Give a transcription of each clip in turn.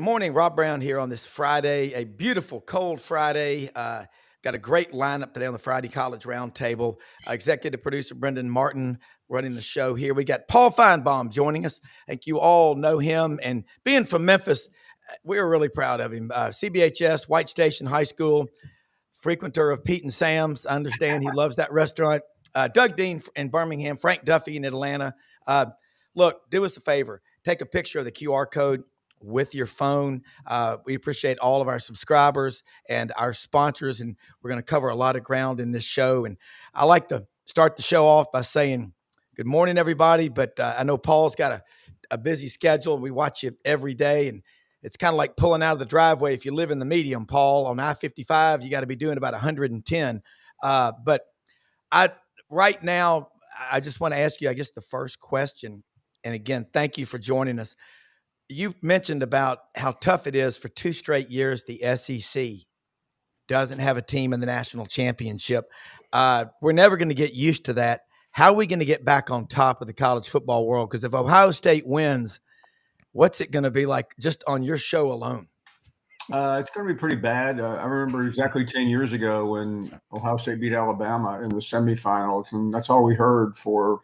morning. Rob Brown here on this Friday, a beautiful cold Friday. Got a great lineup today on the Friday College Roundtable. Executive producer Brendan Martin running the show here. We got Paul Finebaum joining us. I think you all know him. And being from Memphis, we're really proud of him. CBHS, White Station High School, frequenter of Pete and Sam's. I understand he loves that restaurant. Doug Dean in Birmingham, Frank Duffy in Atlanta. Look, do us a favor. Take a picture of the QR code with your phone. We appreciate all of our subscribers and our sponsors, and we're going to cover a lot of ground in this show. And I like to start the show off by saying good morning, everybody. But I know Paul's got a busy schedule. We watch you every day, and it's kind of like pulling out of the driveway. If you live in the medium, Paul, on I-55, you got to be doing about 110. But right now, I just want to ask you, I guess, the first question. And again, thank you for joining us. You mentioned about how tough it is for 2 straight years the SEC doesn't have a team in the national championship. We're never going to get used to that. How are we going to get back on top of the college football world? Because if Ohio State wins, what's it going to be like just on your show alone? It's going to be pretty bad. I remember exactly 10 years ago when Ohio State beat Alabama in the semifinals, and that's all we heard for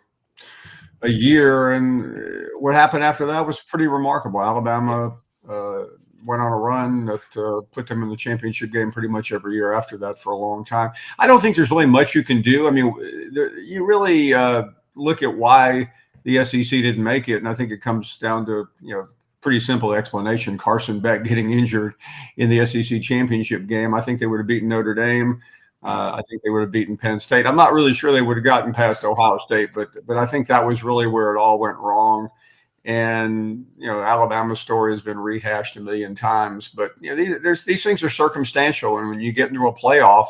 a year. And what happened after that was pretty remarkable. Alabama went on a run that put them in the championship game pretty much every year after that for a long time. I don't think there's really much you can do. I mean, you really look at why the SEC didn't make it, and I think it comes down to, pretty simple explanation. Carson Beck getting injured in the SEC championship game. I think they would have beaten Notre Dame. I think they would have beaten Penn State. I'm not really sure they would have gotten past Ohio State, but I think that was really where it all went wrong. And, Alabama's story has been rehashed a million times, but these things are circumstantial. And when you get into a playoff,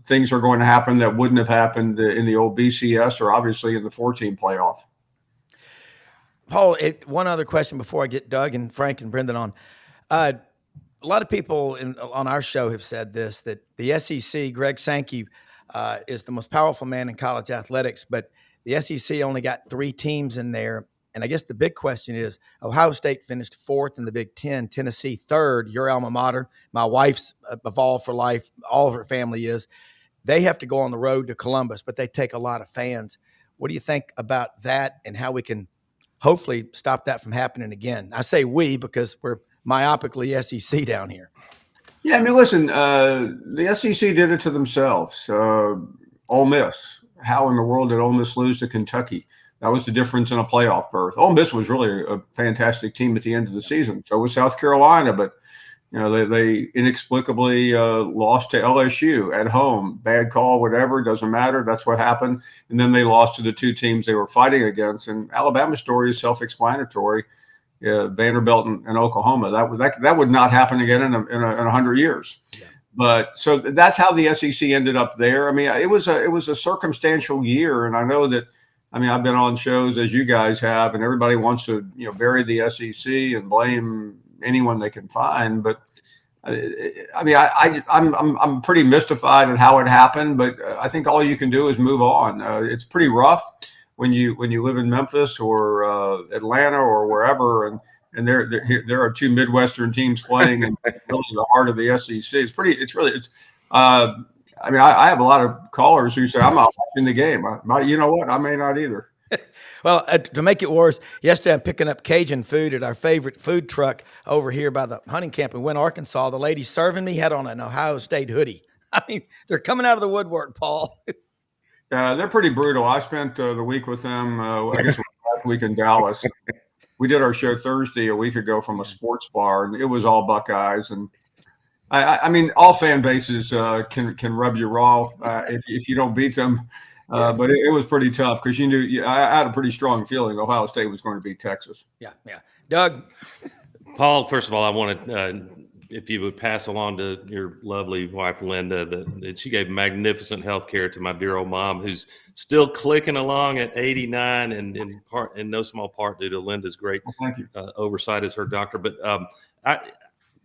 things are going to happen that wouldn't have happened in the old BCS or obviously in the 4-team playoff. Paul, one other question before I get Doug and Frank and Brendan on. A lot of people on our show have said this, that the SEC, Greg Sankey, is the most powerful man in college athletics, but the SEC only got 3 teams in there. And I guess the big question is, Ohio State finished 4th in the Big Ten, Tennessee 3rd, your alma mater. My wife's Evolved for Life, all of her family is. They have to go on the road to Columbus, but they take a lot of fans. What do you think about that and how we can hopefully stop that from happening again? I say we because we're myopically SEC down here. Yeah, I mean, listen, the SEC did it to themselves. Ole Miss, how in the world did Ole Miss lose to Kentucky? That was the difference in a playoff berth. Ole Miss was really a fantastic team at the end of the season. So was South Carolina, but they inexplicably lost to LSU at home. Bad call, whatever, doesn't matter. That's what happened. And then they lost to the 2 teams they were fighting against. And Alabama's story is self-explanatory. Vanderbilt and Oklahoma. That would not happen again in 100 years. Yeah. But so that's how the SEC ended up there. I mean, it was a circumstantial year, and I know that. I mean, I've been on shows as you guys have, and everybody wants to bury the SEC and blame anyone they can find. But I mean, I'm pretty mystified at how it happened. But I think all you can do is move on. It's pretty rough when you live in Memphis or Atlanta or wherever, and there are 2 Midwestern teams playing in really the heart of the SEC. I mean, I have a lot of callers who say I'm not watching the game. You know what? I may not either. Well, to make it worse, yesterday I'm picking up Cajun food at our favorite food truck over here by the hunting camp in Wynn, Arkansas. The lady serving me had on an Ohio State hoodie. I mean, they're coming out of the woodwork, Paul. They're pretty brutal. I spent the week with them, I guess last week in Dallas. We did our show Thursday a week ago from a sports bar, and it was all Buckeyes. And I mean, all fan bases can rub you raw if you don't beat them. But it was pretty tough because I had a pretty strong feeling Ohio State was going to beat Texas. Yeah. Doug? Paul, first of all, I want if you would pass along to your lovely wife, Linda, that she gave magnificent health care to my dear old mom, who's still clicking along at 89, and in no small part due to Linda's great oversight as her doctor. But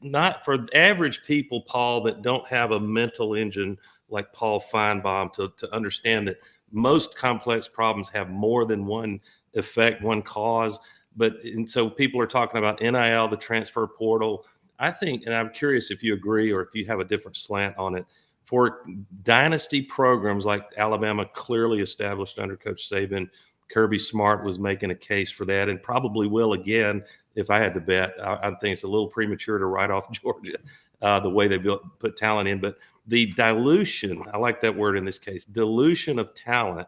not for average people, Paul, that don't have a mental engine like Paul Finebaum to understand that most complex problems have more than one effect, one cause. and so people are talking about NIL, the transfer portal. I think, and I'm curious if you agree or if you have a different slant on it, for dynasty programs like Alabama clearly established under Coach Saban. Kirby Smart was making a case for that and probably will again. If I had to bet, I think it's a little premature to write off Georgia, the way they put talent in. But the dilution, I like that word in this case, dilution of talent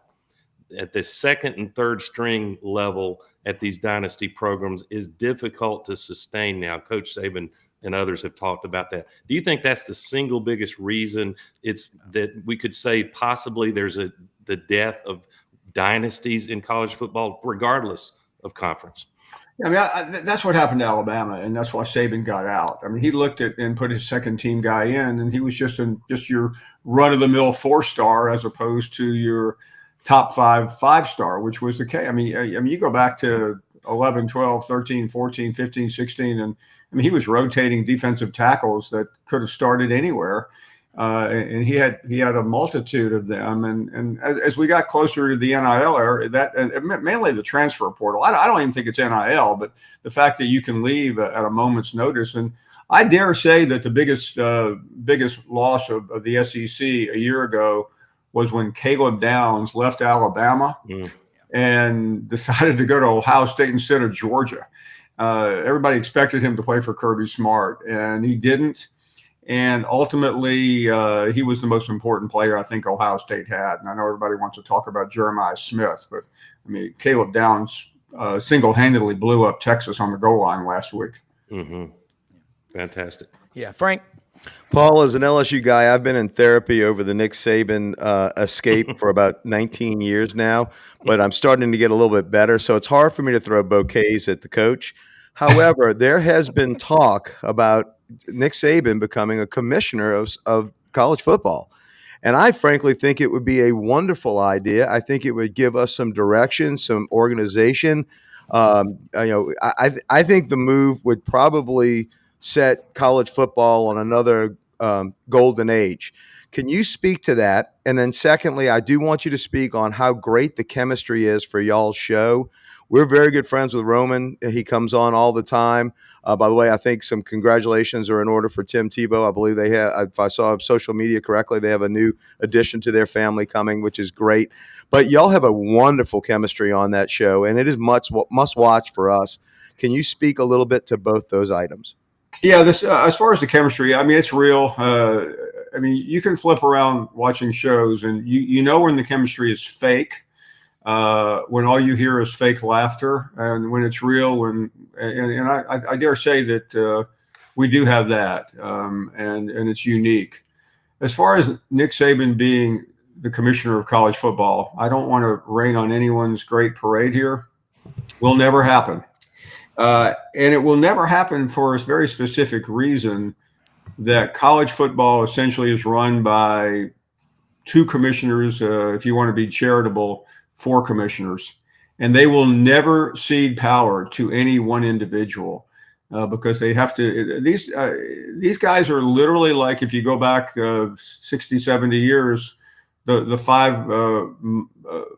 at the second and third string level at these dynasty programs is difficult to sustain now. Coach Saban and others have talked about that. Do you think that's the single biggest reason it's that we could say possibly there's the death of dynasties in college football, regardless of conference? I mean, that's what happened to Alabama, and that's why Saban got out. I mean, he looked at and put his second team guy in, and he was just your run of the mill 4-star as opposed to your top 5-star, which was the case. I mean, you go back to 11, 12, 13, 14, 15, 16, and I mean, he was rotating defensive tackles that could have started anywhere. And he had a multitude of them. And as we got closer to the NIL era, and mainly the transfer portal, I don't even think it's NIL, but the fact that you can leave at a moment's notice. And I dare say that the biggest loss of the SEC a year ago was when Caleb Downs left Alabama and decided to go to Ohio State instead of Georgia. Everybody expected him to play for Kirby Smart, and he didn't. And ultimately, he was the most important player I think Ohio State had. And I know everybody wants to talk about Jeremiah Smith, but I mean, Caleb Downs single-handedly blew up Texas on the goal line last week. Mm-hmm. Fantastic. Yeah, Frank. Paul, as an LSU guy, I've been in therapy over the Nick Saban escape for about 19 years now, but I'm starting to get a little bit better. So it's hard for me to throw bouquets at the coach. However, there has been talk about Nick Saban becoming a commissioner of college football. And I frankly think it would be a wonderful idea. I think it would give us some direction, some organization. I think the move would probably set college football on another golden age. Can you speak to that? And then secondly, I do want you to speak on how great the chemistry is for y'all's show. We're very good friends with Roman. He comes on all the time. By the way, I think some congratulations are in order for Tim Tebow. I believe they have, if I saw social media correctly, they have a new addition to their family coming, which is great. But y'all have a wonderful chemistry on that show, and it is must watch for us. Can you speak a little bit to both those items? Yeah, this as far as the chemistry, I mean, it's real. I mean, you can flip around watching shows, and you know when the chemistry is fake, when all you hear is fake laughter, and when it's real. And I dare say that we do have that, and it's unique. As far as Nick Saban being the commissioner of college football, I don't want to rain on anyone's great parade here. Will never happen. And it will never happen for a very specific reason, that college football essentially is run by 2 commissioners. If you want to be charitable, 4 commissioners, and they will never cede power to any one individual because they have to. These guys are literally like, if you go back 60, 70 years, the 5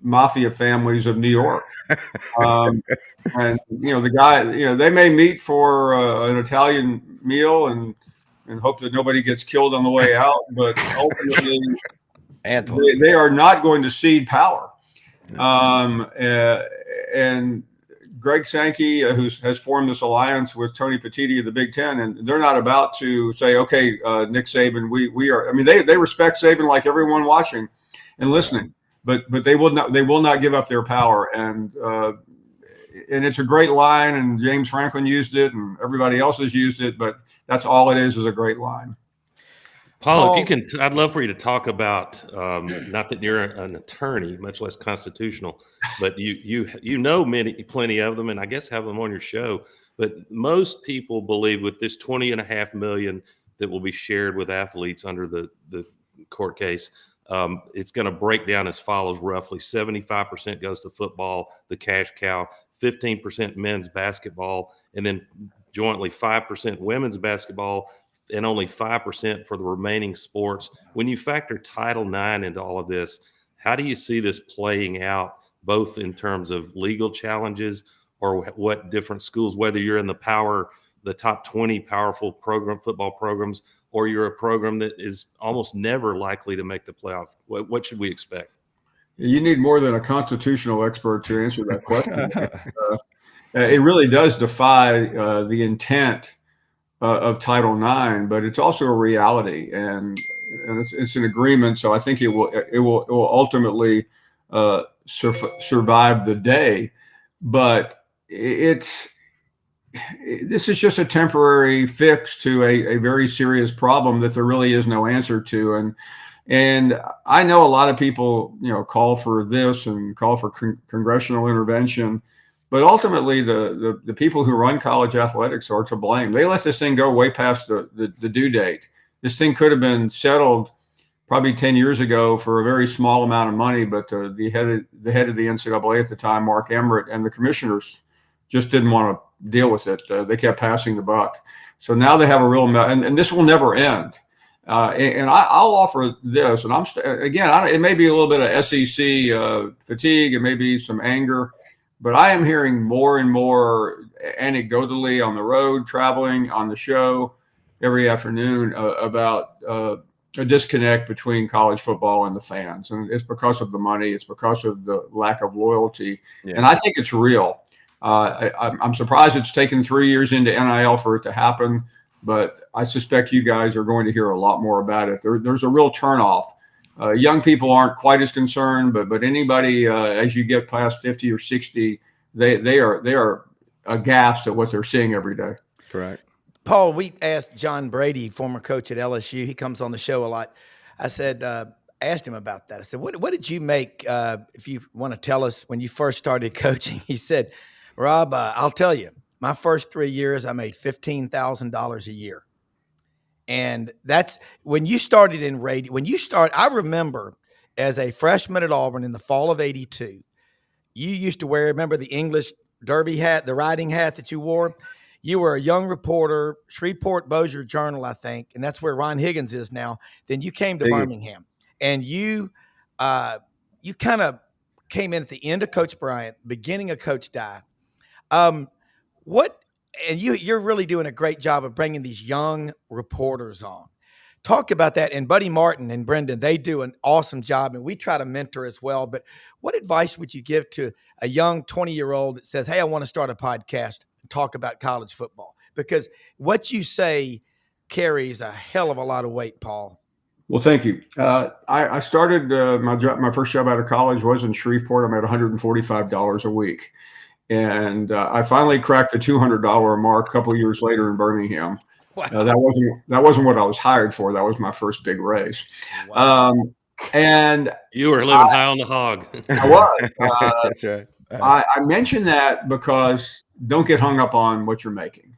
mafia families of New York. And the guy, they may meet for an Italian meal and hope that nobody gets killed on the way out, but ultimately they are not going to cede power. And Greg Sankey, who has formed this alliance with Tony Petitti of the Big Ten, and they're not about to say, okay, Nick Saban, we are. I mean, they respect Saban like everyone watching and listening, but they will not give up their power. And it's a great line, and James Franklin used it, and everybody else has used it, but that's all it is a great line. Paul, if you can, I'd love for you to talk about, not that you're an attorney, much less constitutional, but you know plenty of them, and I guess have them on your show. But most people believe with this $20.5 million that will be shared with athletes under the court case, it's going to break down as follows: roughly 75% goes to football, the cash cow, 15% men's basketball, and then jointly 5% women's basketball, and only 5% for the remaining sports. When you factor Title IX into all of this, how do you see this playing out, both in terms of legal challenges or what different schools, whether you're in the top 20 powerful football programs, or you're a program that is almost never likely to make the playoff? What should we expect? You need more than a constitutional expert to answer that question. It really does defy the intent of Title IX, but it's also a reality, and it's an agreement. So I think it will ultimately survive the day. But this is just a temporary fix to a very serious problem that there really is no answer to. And I know a lot of people, call for this and call for congressional intervention, but ultimately the people who run college athletics are to blame. They let this thing go way past the due date. This thing could have been settled probably 10 years ago for a very small amount of money, but the head of the NCAA at the time, Mark Emmert, and the commissioners just didn't want to deal with it. They kept passing the buck. So now they have a real and this will never end. And I'll offer this, and it may be a little bit of SEC fatigue, it may be some anger, but I am hearing more and more anecdotally on the road, traveling, on the show every afternoon about a disconnect between college football and the fans. And it's because of the money. It's because of the lack of loyalty. Yeah. And I think it's real. I'm surprised it's taken 3 years into NIL for it to happen, but I suspect you guys are going to hear a lot more about it. There's a real turnoff. Young people aren't quite as concerned, but anybody as you get past 50 or 60, they are aghast at what they're seeing every day. Correct. Paul, we asked John Brady, former coach at LSU. He comes on the show a lot. I said, asked him about that. I said, what did you make, if you want to tell us, when you first started coaching? He said, Rob, I'll tell you, my first 3 years, I made $15,000 a year. And that's when you started in radio. I remember as a freshman at Auburn in the fall of '82, you used to remember the English derby hat, the riding hat that you wore? You were a young reporter, Shreveport Bossier Journal, I think, and that's where Ron Higgins is now. Then you came to Birmingham, and you kind of came in at the end of Coach Bryant, beginning of Coach Dye. And you're really doing a great job of bringing these young reporters on. Talk about that. And Buddy Martin and Brendan, they do an awesome job, and we try to mentor as well. But what advice would you give to a young 20-year-old that says, hey, I want to start a podcast and talk about college football? Because what you say carries a hell of a lot of weight, Paul. Well, thank you. I started my first job out of college was in Shreveport. I'm at $145 a week. And I finally cracked the $200 mark a couple of years later in Birmingham. Wow. That wasn't what I was hired for. That was my first big raise. Wow. And you were living high on the hog. I was. That's right. I mentioned that because don't get hung up on what you're making.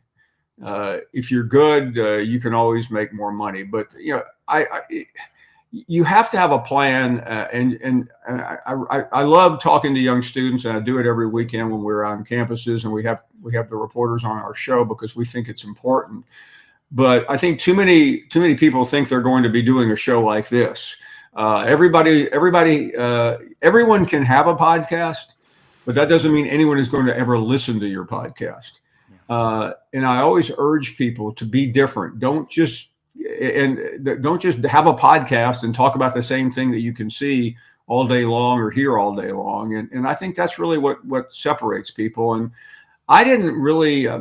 If you're good, you can always make more money. But you have to have a plan, and I love talking to young students, and I do it every weekend when we're on campuses, and we have the reporters on our show because we think it's important. But I think too many people think they're going to be doing a show like this. Everyone can have a podcast, but that doesn't mean anyone is going to ever listen to your podcast. And I always urge people to be different. Don't just have a podcast and talk about the same thing that you can see all day long or hear all day long. And I think that's really what separates people. And I didn't really, I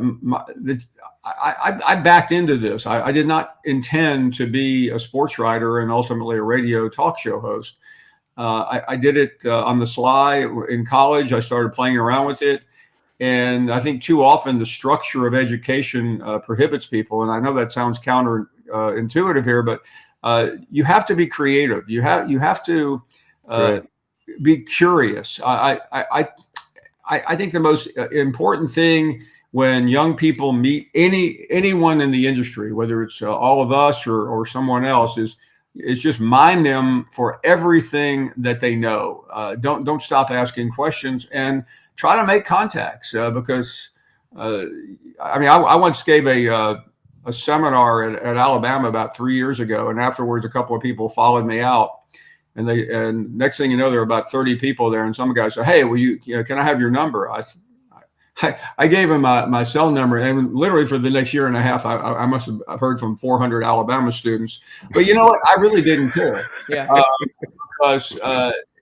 backed into this. I did not intend to be a sports writer and ultimately a radio talk show host. I did it on the sly in college. I started playing around with it. And I think too often the structure of education prohibits people. And I know that sounds counterintuitive here, but you have to be creative. You have to be curious. I think the most important thing when young people meet anyone in the industry, whether it's all of us or someone else, is just mine them for everything that they know. Don't stop asking questions and try to make contacts because I once gave a seminar at Alabama about 3 years ago, and afterwards a couple of people followed me out, and next thing you know, there were about 30 people there, and some guy said, "Hey, can I have your number?" I gave him my cell number, and literally for the next year and a half, I must have heard from 400 Alabama students. But you know what? I really didn't care. Yeah. Because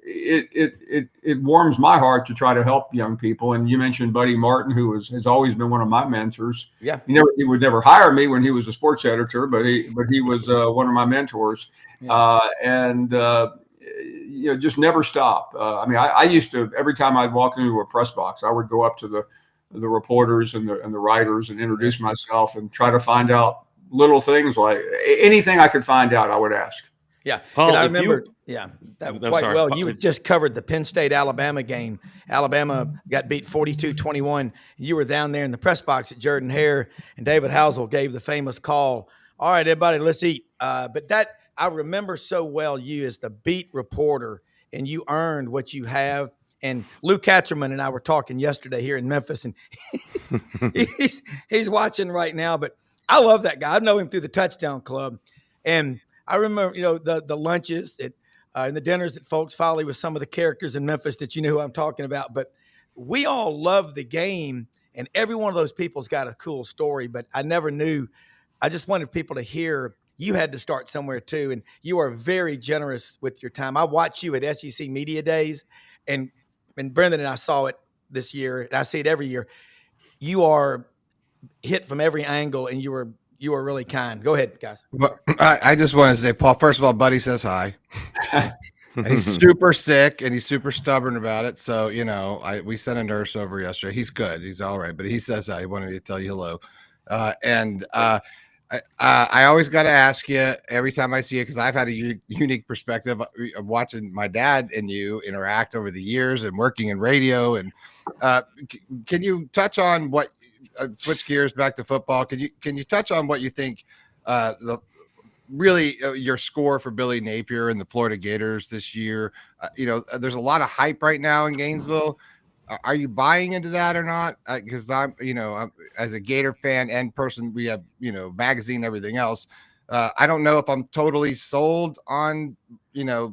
it warms my heart to try to help young people. And you mentioned Buddy Martin, who has always been one of my mentors. Yeah. He would never hire me when he was a sports editor, but he was one of my mentors. Yeah. Just never stop. I used to, every time I'd walk into a press box, I would go up to the reporters and the writers and introduce myself and try to find out little things, like anything I could find out, I would ask. Yeah. Paul, and I if you- remember, that I'm quite sorry. well. You just covered the Penn State Alabama game. Alabama got beat 42-21. You were down there in the press box at Jordan Hare, and David Housel gave the famous call, "All right, everybody, let's eat." But that, I remember so well you as the beat reporter, and you earned what you have. And Lou Katcherman and I were talking yesterday here in Memphis, and he's watching right now. But I love that guy. I know him through the Touchdown Club, and I remember, the lunches and the dinners at Folks Folly with some of the characters in Memphis that you know who I'm talking about. But we all love the game, and every one of those people's got a cool story. But I never knew. I just wanted people to hear you had to start somewhere too, and you are very generous with your time. I watch you at SEC Media Days, and Brendan and I saw it this year, and I see it every year. You are hit from every angle, and you are really kind. Go ahead, guys. Well, I just want to say, Paul, first of all, Buddy says hi. And he's super sick and he's super stubborn about it. So, we sent a nurse over yesterday. He's good. He's all right. But he says hi. He wanted me to tell you hello. I always got to ask you every time I see you, because I've had a unique perspective of watching my dad and you interact over the years and working in radio. And can you touch on what switch gears back to football? Can you touch on what you think your score for Billy Napier and the Florida Gators this year? There's a lot of hype right now in Gainesville. Are you buying into that or not? Because I'm as a Gator fan and person, we have, magazine, everything else. I don't know if I'm totally sold on,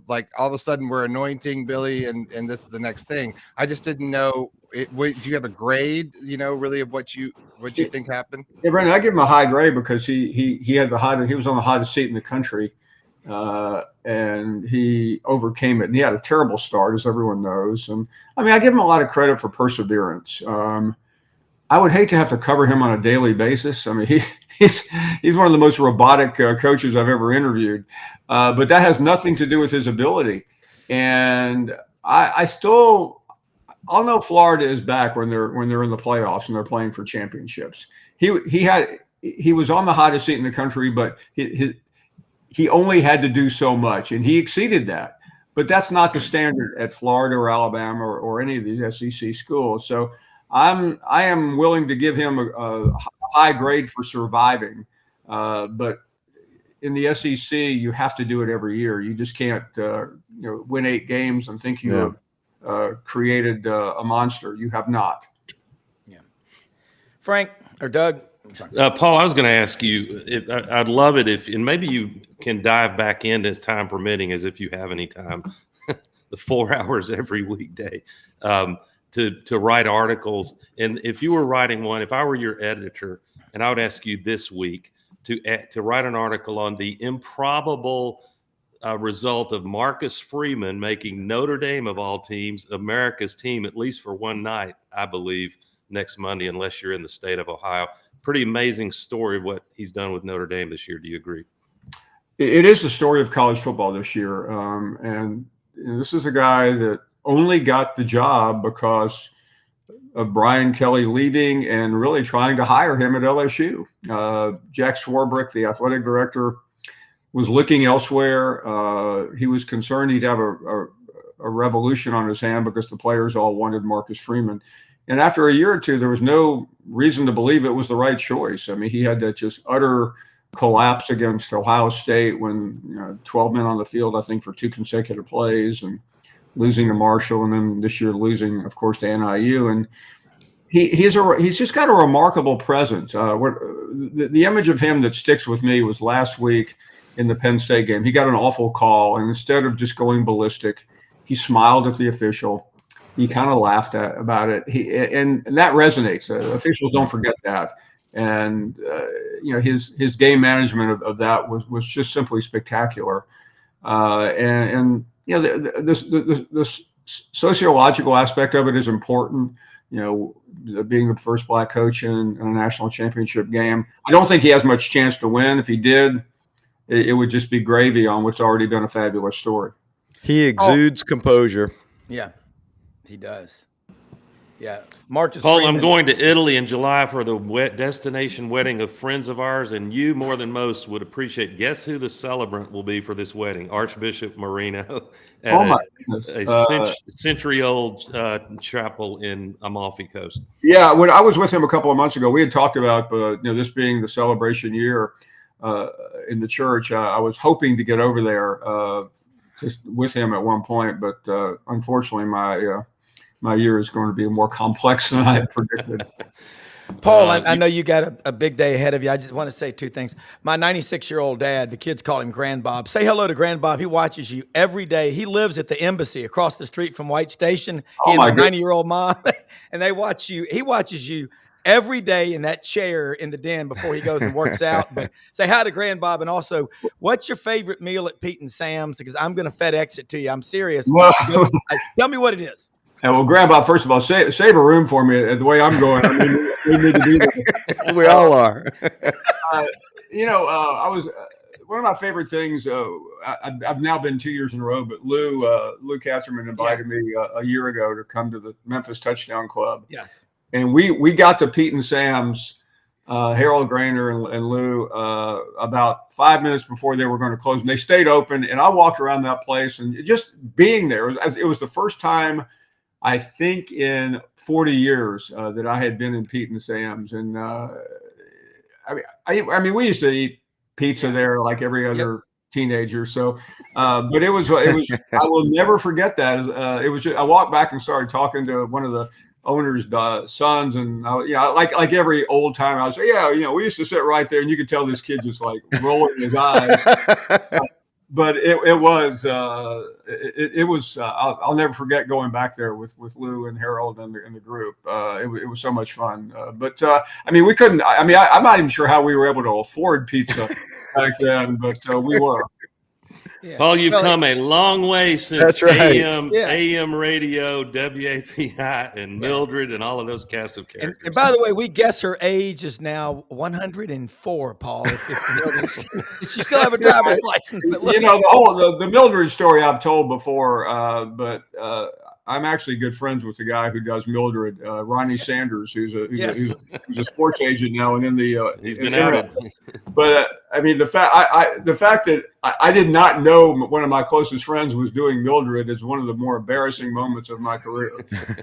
like all of a sudden we're anointing Billy and this is the next thing. I just didn't know. Do you have a grade, really of what you think happened? Yeah, Brandon, I give him a high grade because he had he was on the hottest seat in the country. And he overcame it, and he had a terrible start, as everyone knows. And I give him a lot of credit for perseverance. I would hate to have to cover him on a daily basis. He's one of the most robotic coaches I've ever interviewed, but that has nothing to do with his ability. And I'll know Florida is back when they're in the playoffs and they're playing for championships. He was on the hottest seat in the country, but he only had to do so much, and he exceeded that. But that's not the standard at Florida or Alabama or any of these SEC schools. So I am willing to give him a high grade for surviving. But in the SEC, you have to do it every year. You just can't win 8 games and think you have created a monster. You have not. Yeah. Frank or Doug? Paul, I was going to ask you, I'd love it if, and maybe you can dive back into time permitting, as if you have any time, the 4 hours every weekday, to write articles. And if you were writing one, if I were your editor, and I would ask you this week to write an article on the improbable result of Marcus Freeman making Notre Dame, of all teams, America's team, at least for one night, I believe, next Monday, unless you're in the state of Ohio. Pretty amazing story what he's done with Notre Dame this year. Do you agree? It is the story of college football this year. And this is a guy that only got the job because of Brian Kelly leaving and really trying to hire him at LSU. Jack Swarbrick, the athletic director, was looking elsewhere. He was concerned he'd have a revolution on his hand because the players all wanted Marcus Freeman. And after a year or two, there was no reason to believe it was the right choice. He had that just utter collapse against Ohio State when 12 men on the field, I think, for 2 consecutive plays, and losing to Marshall, and then this year losing, of course, to NIU. And he's just got a remarkable presence. The image of him that sticks with me was last week in the Penn State game. He got an awful call, and instead of just going ballistic, he smiled at the official. he kind of laughed about it. And that resonates. Officials don't forget that. And his game management of that was just simply spectacular. And the sociological aspect of it is important. Being the first black coach in a national championship game. I don't think he has much chance to win. If he did, it would just be gravy on what's already been a fabulous story. He exudes composure. Yeah, he does. Yeah, Marcus Paul, Freeman. I'm going to Italy in July for the destination wedding of friends of ours, and you more than most would appreciate. Guess who the celebrant will be for this wedding? Archbishop Marino at Oh my goodness! century-old chapel in Amalfi Coast. Yeah, when I was with him a couple of months ago, we had talked about this being the celebration year in the church. I was hoping to get over there just with him at one point, but unfortunately, my year is going to be more complex than I had predicted. Paul, I know you got a big day ahead of you. I just want to say two things. My 96-year-old dad, the kids call him Grand Bob. Say hello to Grand Bob. He watches you every day. He lives at the embassy across the street from White Station. He and my 90-year-old mom, and they watch you. He watches you every day in that chair in the den before he goes and works out. But say hi to Grand Bob. And also, what's your favorite meal at Pete and Sam's? Because I'm going to FedEx it to you. I'm serious. Well, tell me what it is. Well, Grandpa, first of all, save a room for me. The way I'm going, I mean, we need to be there. We all are. I was one of my favorite things. I've now been 2 years in a row, but Lou Katherman invited me a year ago to come to the Memphis Touchdown Club. Yes, and we got to Pete and Sam's, Harold Grainer and Lou, about 5 minutes before they were going to close, and they stayed open. And I walked around that place, and just being there, it was the first time, I think, in 40 years that I had been in Pete and Sam's. And I mean, we used to eat pizza there like every other teenager. So, but it was, I will never forget that. It was just, I walked back and started talking to one of the owner's sons, and like every old time, I was like, we used to sit right there, and you could tell this kid just like rolling his eyes. But it was I'll never forget going back there with Lou and Harold and the group. It was so much fun. But I mean, we couldn't. I mean, I'm not even sure how we were able to afford pizza back then, but we were. Yeah. Paul, you've come a long way since AM radio, WAPI, and Mildred, and all of those cast of characters. And by the way, we guess her age is now 104, Paul. If she still have a driver's license. But the Mildred story I've told before, but I'm actually good friends with the guy who does Mildred, Ronnie Sanders, who's a sports agent now, and he's been outed. But I mean, the fact that I did not know one of my closest friends was doing Mildred is one of the more embarrassing moments of my career.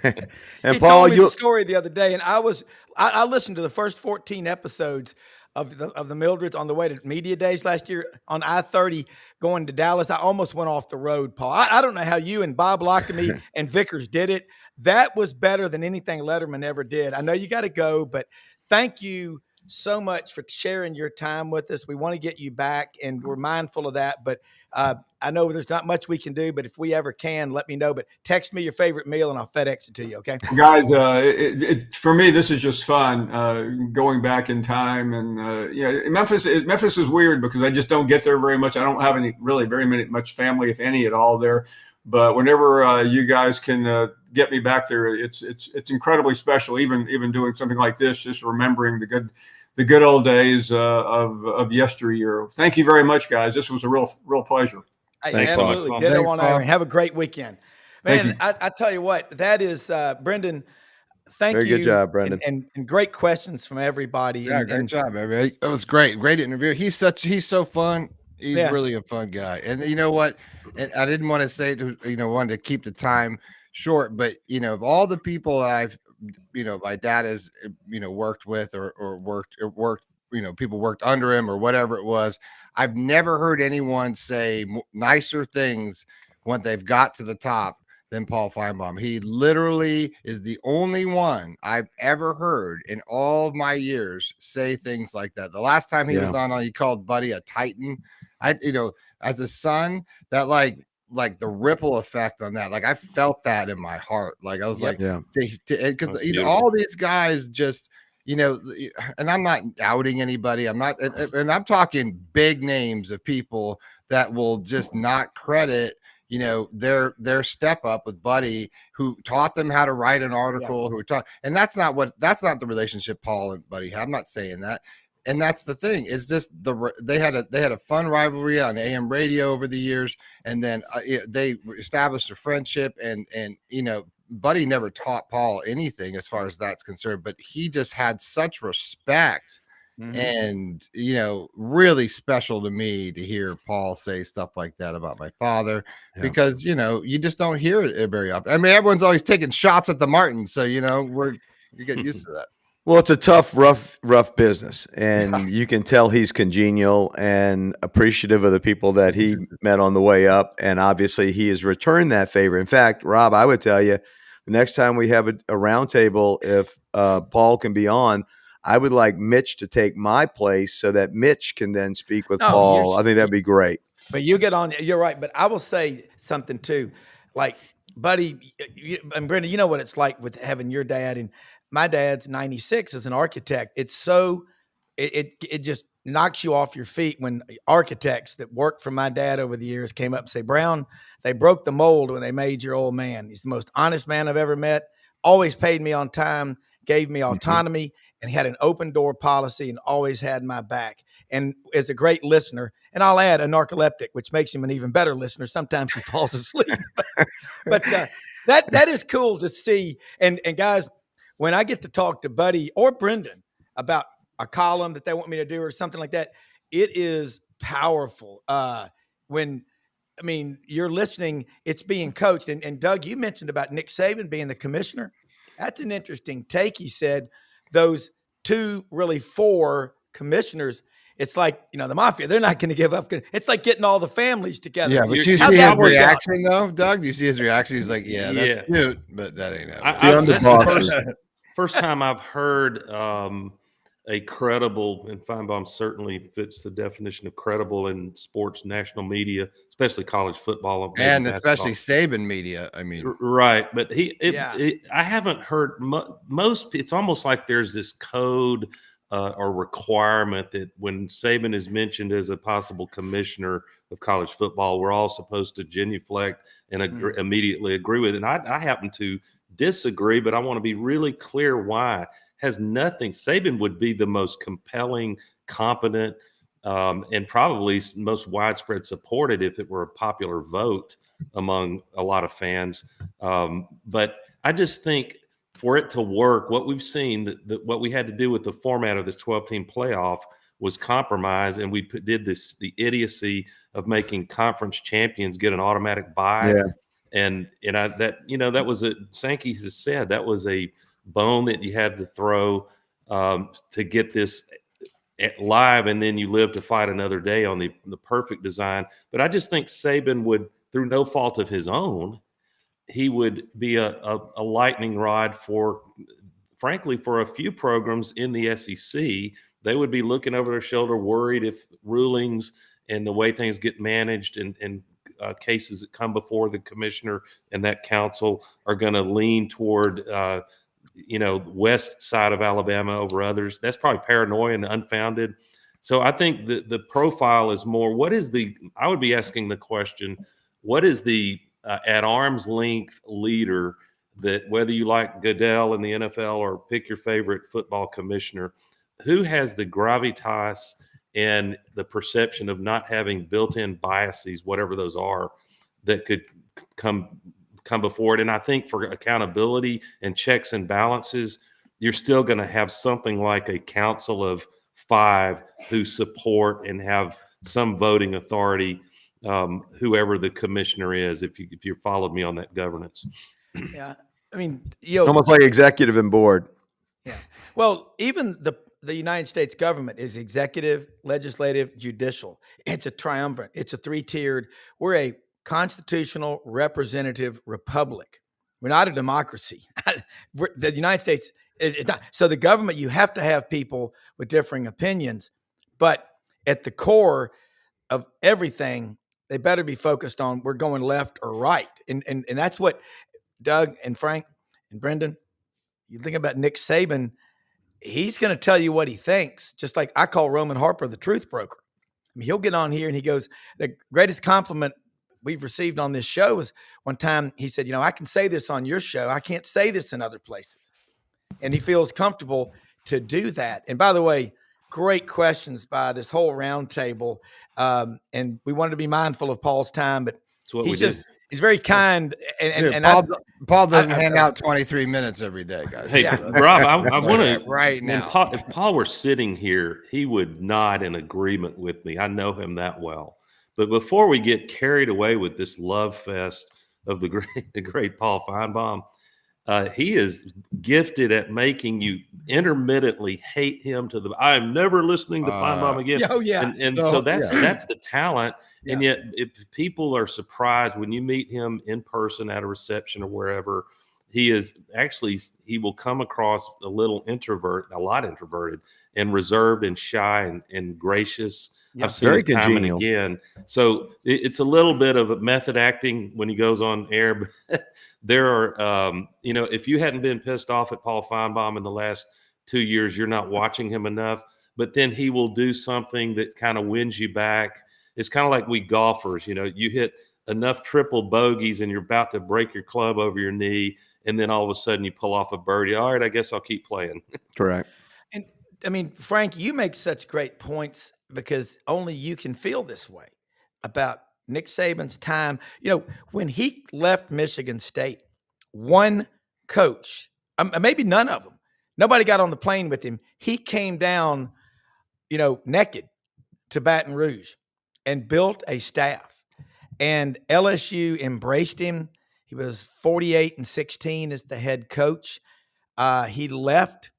And he Paul, told me the story the other day, and I listened to the first 14 episodes of the Mildreds on the way to media days last year on I-30 going to Dallas. I almost went off the road, Paul. I don't know how you and Bob Lockamy and Vickers did it. That was better than anything Letterman ever did. I know you got to go, but thank you so much for sharing your time with us. We want to get you back, and we're mindful of that. But I know there's not much we can do, but if we ever can, let me know. But text me your favorite meal, and I'll FedEx it to you, okay? Guys, for me, this is just fun, going back in time. And, Memphis is weird because I just don't get there very much. I don't have much family, if any at all, there. But whenever you guys can get me back there, it's incredibly special, even doing something like this, just remembering the good old days of yesteryear. Thank you very much, guys. This was a real pleasure. Thanks, absolutely. Ditto on Iron. Have a great weekend. Man, I tell you what, that is Brendan. Thank you. Very good job, Brendan. And great questions from everybody. Yeah, great job, everybody. It was great. Great interview. He's so fun. He's really a fun guy. And you know what? And I didn't want to say, wanted to keep the time short, but of all the people I've, my dad has, worked with or worked, people worked under him or whatever it was. I've never heard anyone say nicer things when they've got to the top than Paul Finebaum. He literally is the only one I've ever heard in all of my years say things like that. The last time he was on, he called Buddy a Titan. As a son, that like the ripple effect on that. Like I felt that in my heart. Like I was like, Yeah. because That's you know, beautiful. all these guys just, you know, and I'm not outing anybody. I'm not, and I'm talking big names of people that will just not credit, you know, their step up with Buddy, who taught them how to write an article, who taught, and that's not the relationship Paul and Buddy had. I'm not saying that. And that's the thing. It's just they had a fun rivalry on AM radio over the years, and then they established a friendship. And you know, Buddy never taught Paul anything as far as that's concerned, but he just had such respect. And you know, really special to me to hear Paul say stuff like that about my father, because you know, you just don't hear it very often. I mean, everyone's always taking shots at the Martins, so you know, you get used to that. Well, it's a tough, rough business, and you can tell he's congenial and appreciative of the people that he met on the way up, and obviously he has returned that favor. In fact, Rob, I would tell you, the next time we have a roundtable, if Paul can be on, I would like Mitch to take my place so that Mitch can then speak with No, Paul. I think that'd be great. But you get on. You're right. But I will say something too, like, buddy, and Brenda, you know what it's like with having your dad, and my dad's 96 as an architect. It's so it just knocks you off your feet when architects that worked for my dad over the years came up and say, Brown, they broke the mold when they made your old man. He's the most honest man I've ever met. Always paid me on time, gave me autonomy, and he had an open door policy and always had my back. And is a great listener. And I'll add a narcoleptic, which makes him an even better listener. Sometimes he falls asleep, but that is cool to see. And guys, when I get to talk to Buddy or Brendan about a column that they want me to do or something like that, it is powerful. When I mean, you're listening, it's being coached. And Doug, you mentioned about Nick Saban being the commissioner. That's an interesting take. He said those two, really four commissioners. It's like, you know, the mafia, they're not going to give up. It's like getting all the families together. Yeah, but You're- you how'd see that his work out? reaction though, Doug? Do you see his reaction? He's like, yeah, that's Yeah. cute, but that ain't happening. That's the underboxes. first time I've heard a credible, and Finebaum certainly fits the definition of credible in sports national media, especially college football and basketball. especially Saban media. I mean, Right, but Yeah. I haven't heard most. It's almost like there's this code or requirement that when Saban is mentioned as a possible commissioner of college football, we're all supposed to genuflect and immediately agree with it. And I happen to disagree, but I want to be really clear why. Has nothing. Saban would be the most compelling, competent, and probably most widespread supported if it were a popular vote among a lot of fans. But I just think for it to work, what we've seen, that what we had to do with the format of this 12-team playoff was compromise, and we did the idiocy of making conference champions get an automatic bye. Yeah. And that was Sankey has said that was a bone that you had to throw to get this live, and then you live to fight another day on the perfect design. But I just think Saban would, through no fault of his own, he would be a lightning rod frankly, for a few programs in the SEC. They would be looking over their shoulder, worried if rulings and the way things get managed and cases that come before the commissioner and that council are going to lean toward west side of Alabama over others. That's probably paranoia and unfounded. So I think the profile is more, I would be asking the question, what is the at arm's length leader that, whether you like Goodell in the NFL or pick your favorite football commissioner, who has the gravitas and the perception of not having built-in biases, whatever those are, that could come before it. And I think for accountability and checks and balances, you're still going to have something like a council of 5 who support and have some voting authority, whoever the commissioner is, if you followed me on that governance. Yeah. I mean, Almost like executive and board. Yeah. Well, even the United States government is executive, legislative, judicial. It's a triumvirate. It's a 3-tiered. We're a constitutional representative republic. We're not a democracy. The United States is not. So the government, you have to have people with differing opinions, but at the core of everything, they better be focused on we're going left or right. And that's what Doug and Frank and Brendan, you think about Nick Saban, he's going to tell you what he thinks, just like I call Roman Harper the truth broker. I mean, he'll get on here and he goes, the greatest compliment we've received on this show was one time he said, I can say this on your show. I can't say this in other places. And he feels comfortable to do that. And by the way, great questions by this whole round table. And we wanted to be mindful of Paul's time, but he's very kind. And Paul doesn't hang out 23 minutes every day, guys. Hey, Rob, I want to right now. If Paul were sitting here, he would nod in agreement with me. I know him that well. But before we get carried away with this love fest of the great Paul Finebaum, he is gifted at making you intermittently hate him to the. I am never listening to Finebaum again. Oh yeah, so that's the talent. Yeah. And yet, if people are surprised when you meet him in person at a reception or wherever, he will come across a lot introverted and reserved and shy and gracious. Yeah, I've seen it time and again. So it's a little bit of method acting when he goes on air. But there are, if you hadn't been pissed off at Paul Finebaum in the last 2 years, you're not watching him enough. But then he will do something that kind of wins you back. It's kind of like we golfers, you hit enough triple bogeys and you're about to break your club over your knee. And then all of a sudden you pull off a birdie. All right, I guess I'll keep playing. Correct. And I mean, Frank, you make such great points because only you can feel this way about Nick Saban's time. When he left Michigan State, one coach, maybe none of them, nobody got on the plane with him. He came down, naked to Baton Rouge and built a staff. And LSU embraced him. He was 48-16 as the head coach. He left,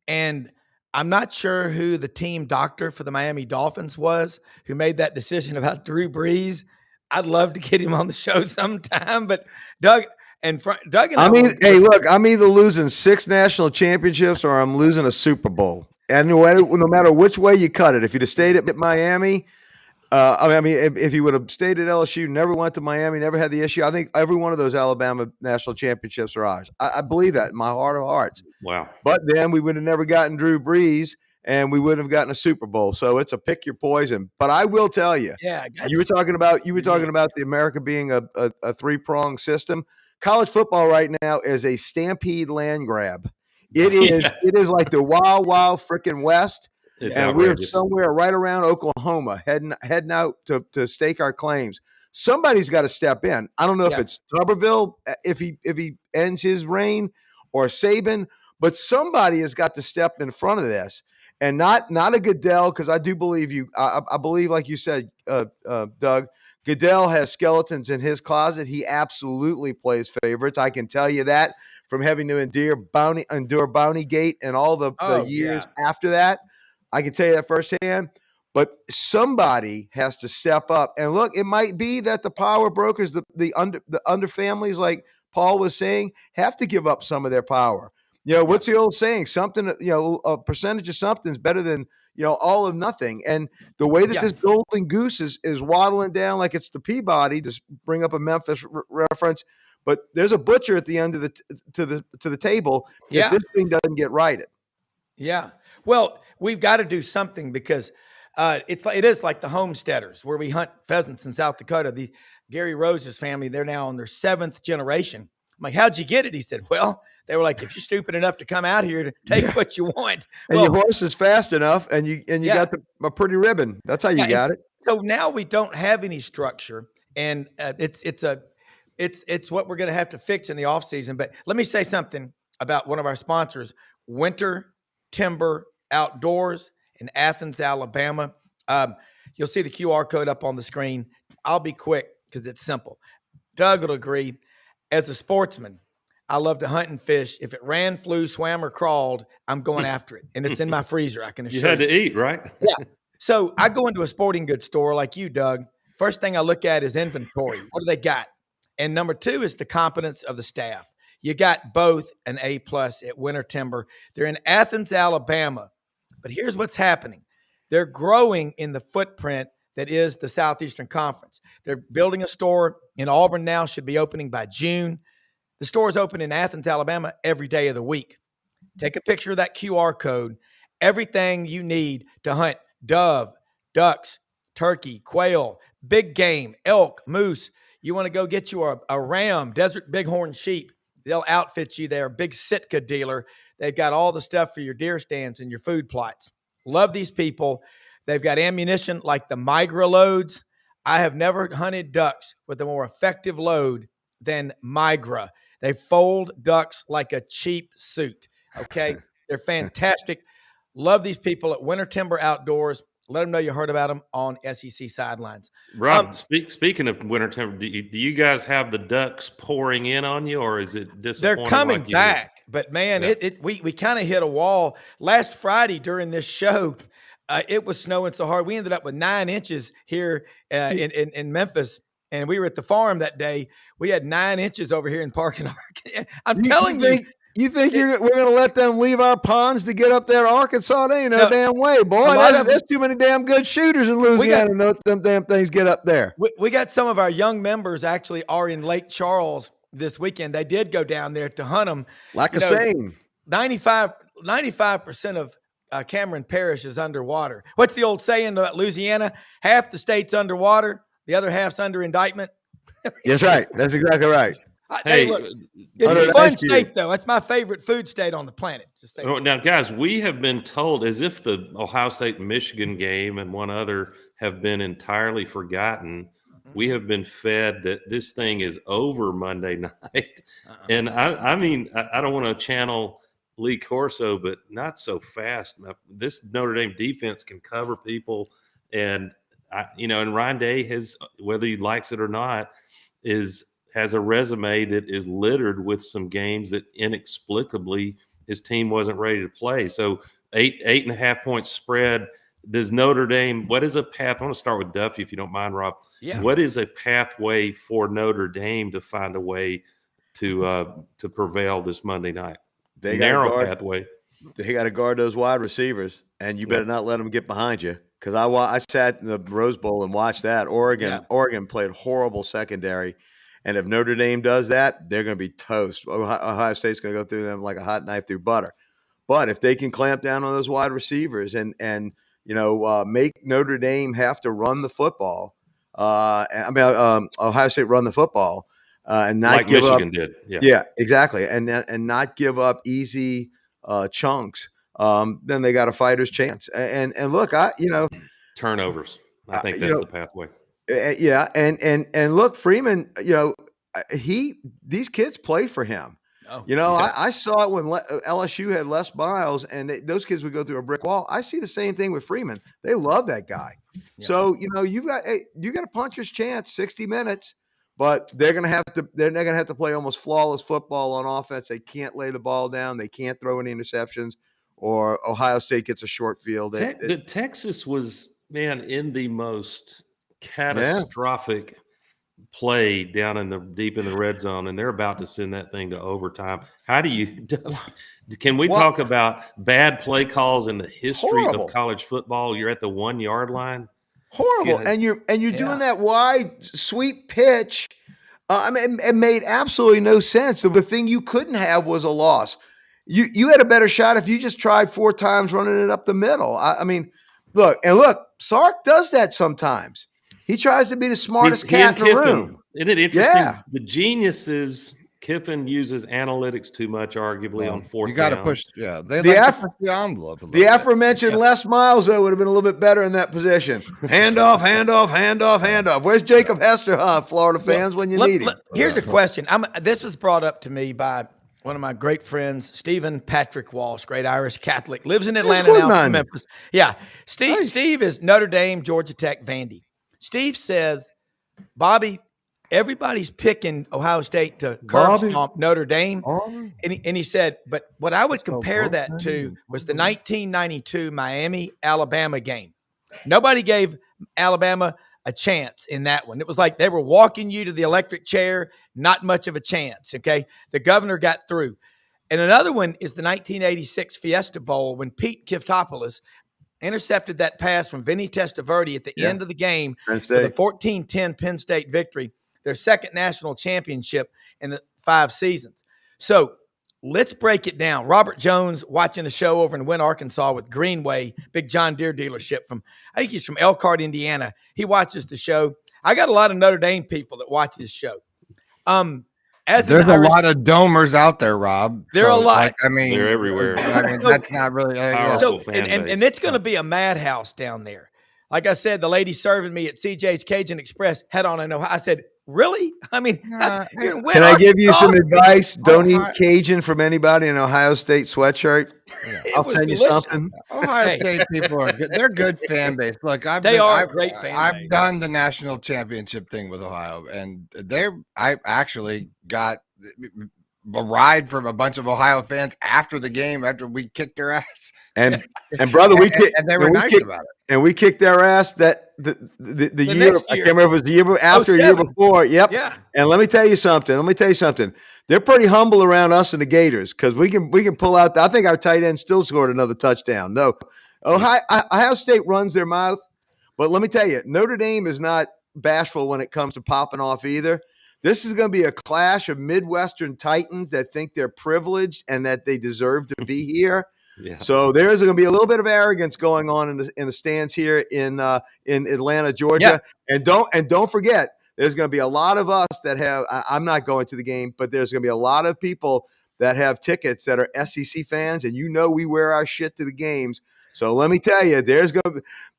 and I'm not sure who the team doctor for the Miami Dolphins was who made that decision about Drew Brees. I'd love to get him on the show sometime, but Doug and look, I'm either losing 6 national championships or I'm losing a Super Bowl. And no matter which way you cut it, if you'd have stayed at Miami, if you would have stayed at LSU, never went to Miami, never had the issue, I think every one of those Alabama national championships are ours. I believe that in my heart of hearts. Wow. But then we would have never gotten Drew Brees and we wouldn't have gotten a Super Bowl. So it's a pick your poison. But I will tell you, you were talking about the America being a 3-pronged system. College football right now is a stampede land grab. It is like the wild, wild freaking West. It's and outrageous. We're somewhere right around Oklahoma heading out to stake our claims. Somebody's got to step in. I don't know if it's Tuberville, if he ends his reign, or Saban, but somebody has got to step in front of this, and not a Goodell, because I do believe you. I believe, like you said, Doug, Goodell has skeletons in his closet. He absolutely plays favorites. I can tell you that from having to endure Bounty Gate and all the years after that. I can tell you that firsthand, but somebody has to step up. And look, it might be that the power brokers, the under families, like Paul was saying, have to give up some of their power. What's the old saying? Something, a percentage of something is better than, all of nothing. And the way that this golden goose is waddling down like it's the Peabody, to bring up a Memphis reference, but there's a butcher at the end of the table if this thing doesn't get righted. Yeah. Well, we've got to do something because it is like the homesteaders where we hunt pheasants in South Dakota. The Gary Rose's family, they're now on their 7th generation. I'm like, how'd you get it? He said, well, they were like, if you're stupid enough to come out here to take what you want. And your horse is fast enough and you got a pretty ribbon. That's how you got it. So now we don't have any structure, and it's what we're going to have to fix in the off season. But let me say something about one of our sponsors, Winter Timber Outdoors in Athens, Alabama. You'll see the QR code up on the screen. I'll be quick because it's simple. Doug will agree. As a sportsman, I love to hunt and fish. If it ran, flew, swam, or crawled, I'm going after it. And it's in my freezer, I can assure you. You had to eat, right? Yeah. So I go into a sporting goods store like you, Doug. First thing I look at is inventory. What do they got? And number 2 is the competence of the staff. You got both an A+ at Winter Timber. They're in Athens, Alabama. But here's what's happening. They're growing in the footprint. that is the Southeastern Conference. They're building a store in Auburn now, should be opening by June. The store is open in Athens, Alabama, every day of the week. Take a picture of that QR code. Everything you need to hunt dove, ducks, turkey, quail, big game, elk, moose. You want to go get you a ram, desert bighorn sheep. They'll outfit you there. Big Sitka dealer. They've got all the stuff for your deer stands and your food plots. Love these people. They've got ammunition like the Migra loads. I have never hunted ducks with a more effective load than Migra. They fold ducks like a cheap suit. Okay. They're fantastic. Love these people at Winter Timber Outdoors. Let them know you heard about them on SEC Sidelines. Rob, speaking of winter temper, do you guys have the ducks pouring in on you, or is it disappointing? They're coming like back, but man, Yeah. we kind of hit a wall last Friday during this show. It was snowing so hard. We ended up with 9 inches here in Memphis, and we were at the farm that day. We had 9 inches over here in Parkin, Arkansas. I'm telling you. You think we're going to let them leave our ponds to get up there to Arkansas? They ain't no damn way, boy. There's too many damn good shooters in Louisiana to let them damn things get up there. We got some of our young members actually are in Lake Charles this weekend. They did go down there to hunt them. Like a saying. 95% of Cameron Parish is underwater. What's the old saying about Louisiana? Half the state's underwater, the other half's under indictment. That's right. That's exactly right. Hey, look, it's a fun state, though. That's my favorite food state on the planet. Now, guys, we have been told as if the Ohio State-Michigan game and one other have been entirely forgotten. We have been fed that this thing is over Monday night. And I mean, I don't want to channel Lee Corso, but not so fast. This Notre Dame defense can cover people. And, and Ryan Day has, whether he likes it or not, has a resume that is littered with some games that inexplicably his team wasn't ready to play. So 8.5 point spread. Does Notre Dame, what is a path? I want to start with Duffy, if you don't mind, Rob. Yeah. What is a pathway for Notre Dame to find a way to prevail this Monday night? Narrow pathway. They got to guard those wide receivers, and you better not let them get behind you. Because I sat in the Rose Bowl and watched that. Oregon played horrible secondary. And if Notre Dame does that, they're going to be toast. Ohio State's going to go through them like a hot knife through butter. But if they can clamp down on those wide receivers and make Notre Dame have to run the football, Ohio State run the football and not like give Michigan up. Did. Yeah, exactly. And not give up easy chunks. Then they got a fighter's chance. And look, turnovers. I think that's the pathway. Yeah, and look, Freeman, these kids play for him. Oh, I saw it when LSU had Les Miles, and those kids would go through a brick wall. I see the same thing with Freeman. They love that guy. Yeah. So you got a puncher's chance, 60 minutes, but they're gonna have to play almost flawless football on offense. They can't lay the ball down. They can't throw any interceptions, or Ohio State gets a short field. Texas was in the most catastrophic play down deep in the red zone, and they're about to send that thing to overtime. How do you can we talk about bad play calls in the history of college football? You're at the 1 yard line. Horrible. And you're doing that wide sweep pitch. It made absolutely no sense. The thing you couldn't have was a loss. You had a better shot if you just tried 4 times running it up the middle. Look, Sark does that sometimes. He tries to be the smartest cat in the room. Isn't it interesting? Yeah. The genius is Kiffin uses analytics too much, arguably, on fourth down. You got to push. Yeah, they like to push the envelope. The aforementioned Les Miles, though, would have been a little bit better in that position. Handoff. Where's Jacob Hester, Florida fans, when you need him? Here's a question. This was brought up to me by one of my great friends, Stephen Patrick Walsh, great Irish Catholic, lives in Atlanta now, from Memphis. Yeah, Steve is Notre Dame, Georgia Tech, Vandy. Steve says, Bobby, everybody's picking Ohio State to curb stomp Notre Dame. And he said, but what I would compare that to was the 1992 Miami-Alabama game. Nobody gave Alabama a chance in that one. It was like they were walking you to the electric chair, not much of a chance, okay? The governor got through. And another one is the 1986 Fiesta Bowl when Pete Kiftopoulos intercepted that pass from Vinny Testaverde at the end of the game Penn for the State. 14-10 Penn State victory, their second national championship in the 5 seasons. So let's break it down. Robert Jones watching the show over in Wynn, Arkansas with Greenway, big John Deere dealership I think he's from Elkhart, Indiana. He watches the show. I got a lot of Notre Dame people that watch this show. There's a lot of domers out there, Rob. There are a lot. They're everywhere. That's not really Powerful so, fan base. and it's going to be a madhouse down there. Like I said, the lady serving me at CJ's Cajun Express had on an Ohio. I said, really? I mean, you're in Wynn, Can I give you some Arkansas? advice? Don't eat Cajun from anybody in Ohio State sweatshirt. I'll send you delicious. something. Ohio State people are good. They're good fan base. Look, I've great fan I've base. done the national championship thing with Ohio, and I actually got a ride from a bunch of Ohio fans after the game after we kicked their ass. And brother, and they were nice about it. And we kicked their ass the year. next I year. can't remember if it was the year after, a year 07. before. Yep. Yeah. And let me tell you something. They're pretty humble around us and the Gators because we can pull out. I think our tight end still scored another touchdown. No, Ohio State runs their mouth, but let me tell you, Notre Dame is not bashful when it comes to popping off either. This is going to be a clash of Midwestern Titans that think they're privileged and that they deserve to be here. Yeah. So there is going to be a little bit of arrogance going on in the stands here in Atlanta, Georgia. And don't forget, there's going to be a lot of us that have. I'm not going to the game, but there's going to be a lot of people that have tickets that are SEC fans, and we wear our shit to the games. So let me tell you,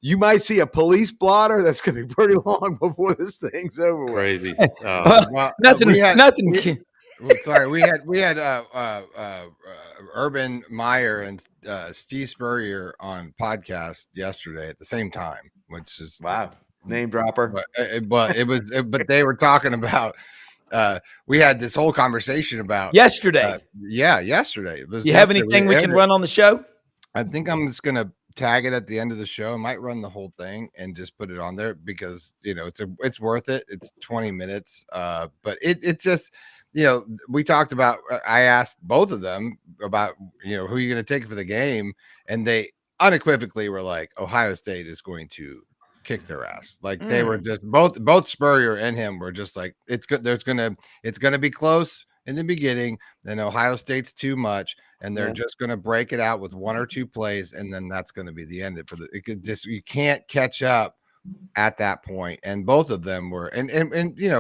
you might see a police blotter that's going to be pretty long before this thing's over with. Crazy. Well, Nothing. We had Urban Meyer and Steve Spurrier on podcast yesterday at the same time, which is wow, name dropper. But they were talking about. We had this whole conversation about yesterday. Yesterday. You have anything we can run on the show? I think I'm just gonna tag it at the end of the show. I might run the whole thing and just put it on there because it's worth it. It's 20 minutes. But it just we talked about. I asked both of them about who are you going to take for the game, and they unequivocally were like, Ohio State is going to kick their ass. Like they were just both Spurrier and him were just like it's good. It's gonna be close in the beginning. Then Ohio State's too much. And they're just going to break it out with 1 or 2 plays, and then that's going to be the end. You can't catch up at that point. And both of them were, and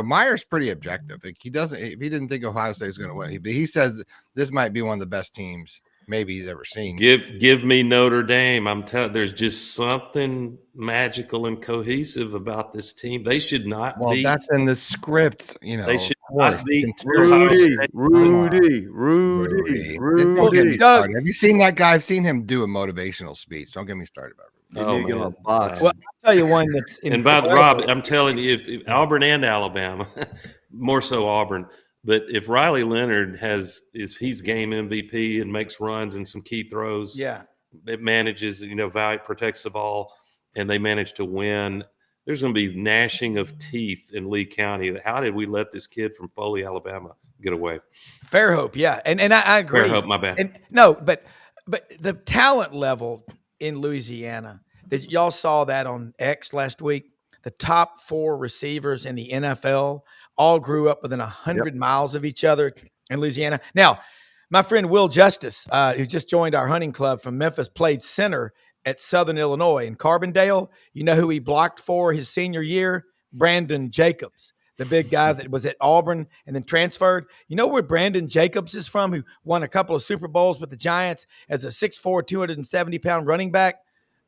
Meyer's pretty objective. Like he didn't think Ohio State was going to win. He says this might be one of the best teams maybe he's ever seen. Give me Notre Dame. I'm telling. There's just something magical and cohesive about this team. They should not. Well, that's in the script. They should not be. Rudy. Have you seen that guy? I've seen him do a motivational speech. Don't get me started about it. Well, I'll tell you one that's. And by Rob, I'm telling you, if Auburn and Alabama, more so Auburn. But if Riley Leonard he's game MVP and makes runs and some key throws, it manages, Valley protects the ball, and they manage to win. There's going to be gnashing of teeth in Lee County. How did we let this kid from Foley, Alabama, get away? Fairhope, yeah, and I agree. Fairhope, my bad. And no, but the talent level in Louisiana, that y'all saw that on X last week. The top 4 receivers in the NFL all grew up within 100 miles of each other in Louisiana. Now, my friend Will Justice, who just joined our hunting club from Memphis, played center at Southern Illinois in Carbondale. You know who he blocked for his senior year? Brandon Jacobs, the big guy that was at Auburn and then transferred. You know where Brandon Jacobs is from, who won a couple of Super Bowls with the Giants as a 6'4", 270-pound running back?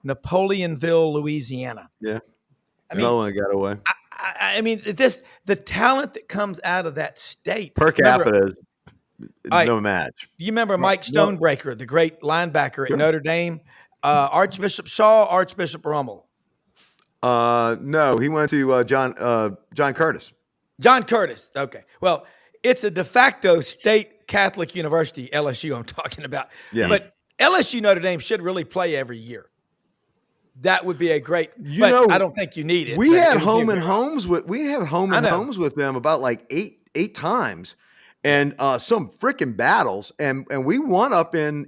Napoleonville, Louisiana. Yeah. I mean, no one got away. I mean, the talent that comes out of that state per capita is no match. You remember Mike Stonebreaker, the great linebacker at Notre Dame, Archbishop Shaw, Archbishop Rummel? No, he went to John Curtis. John Curtis. Okay. Well, it's a de facto state Catholic university, LSU. I'm talking about. Yeah. But LSU Notre Dame should really play every year. That would be a great. I don't think you need it. We had home and homes with them about like eight times, and some freaking battles, and we won up in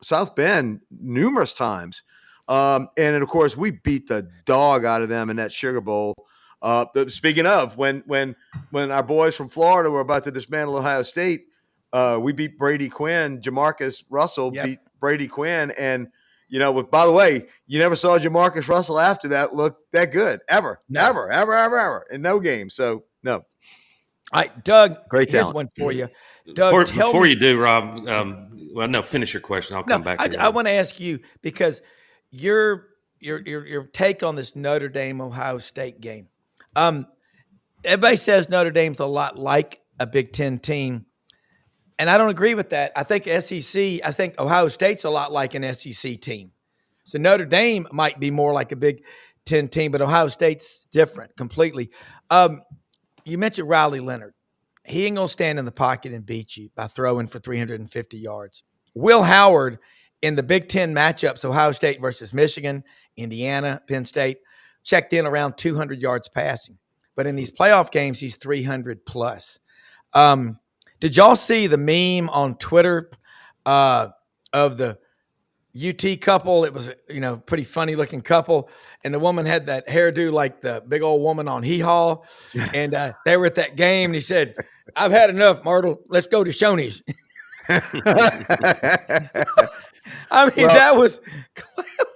South Bend numerous times. And then, of course, we beat the dog out of them in that Sugar Bowl. Speaking of, when our boys from Florida were about to dismantle Ohio State, we beat Brady Quinn. Jamarcus Russell beat Brady Quinn. And, by the way, you never saw Jamarcus Russell after that look that good ever, ever in no game. So, no. All right, Doug, Great here's talent. one for you. Doug, Before you do, Rob, well, no, finish your question. I'll come back to that. I want to ask you, because your take on this Notre Dame Ohio State game. Everybody says Notre Dame's a lot like a Big Ten team, and I don't agree with that. I think Ohio State's a lot like an SEC team. So Notre Dame might be more like a Big Ten team, but Ohio State's different completely. You mentioned Riley Leonard. He ain't going to stand in the pocket and beat you by throwing for 350 yards. Will Howard, in the Big Ten matchups, Ohio State versus Michigan, Indiana, Penn State, checked in around 200 yards passing. But in these playoff games, he's 300 plus. Did y'all see the meme on Twitter of the UT couple? It was, pretty funny looking couple. And the woman had that hairdo like the big old woman on Hee Haw. And they were at that game and he said, "I've had enough, Myrtle. Let's go to Shoney's." That was.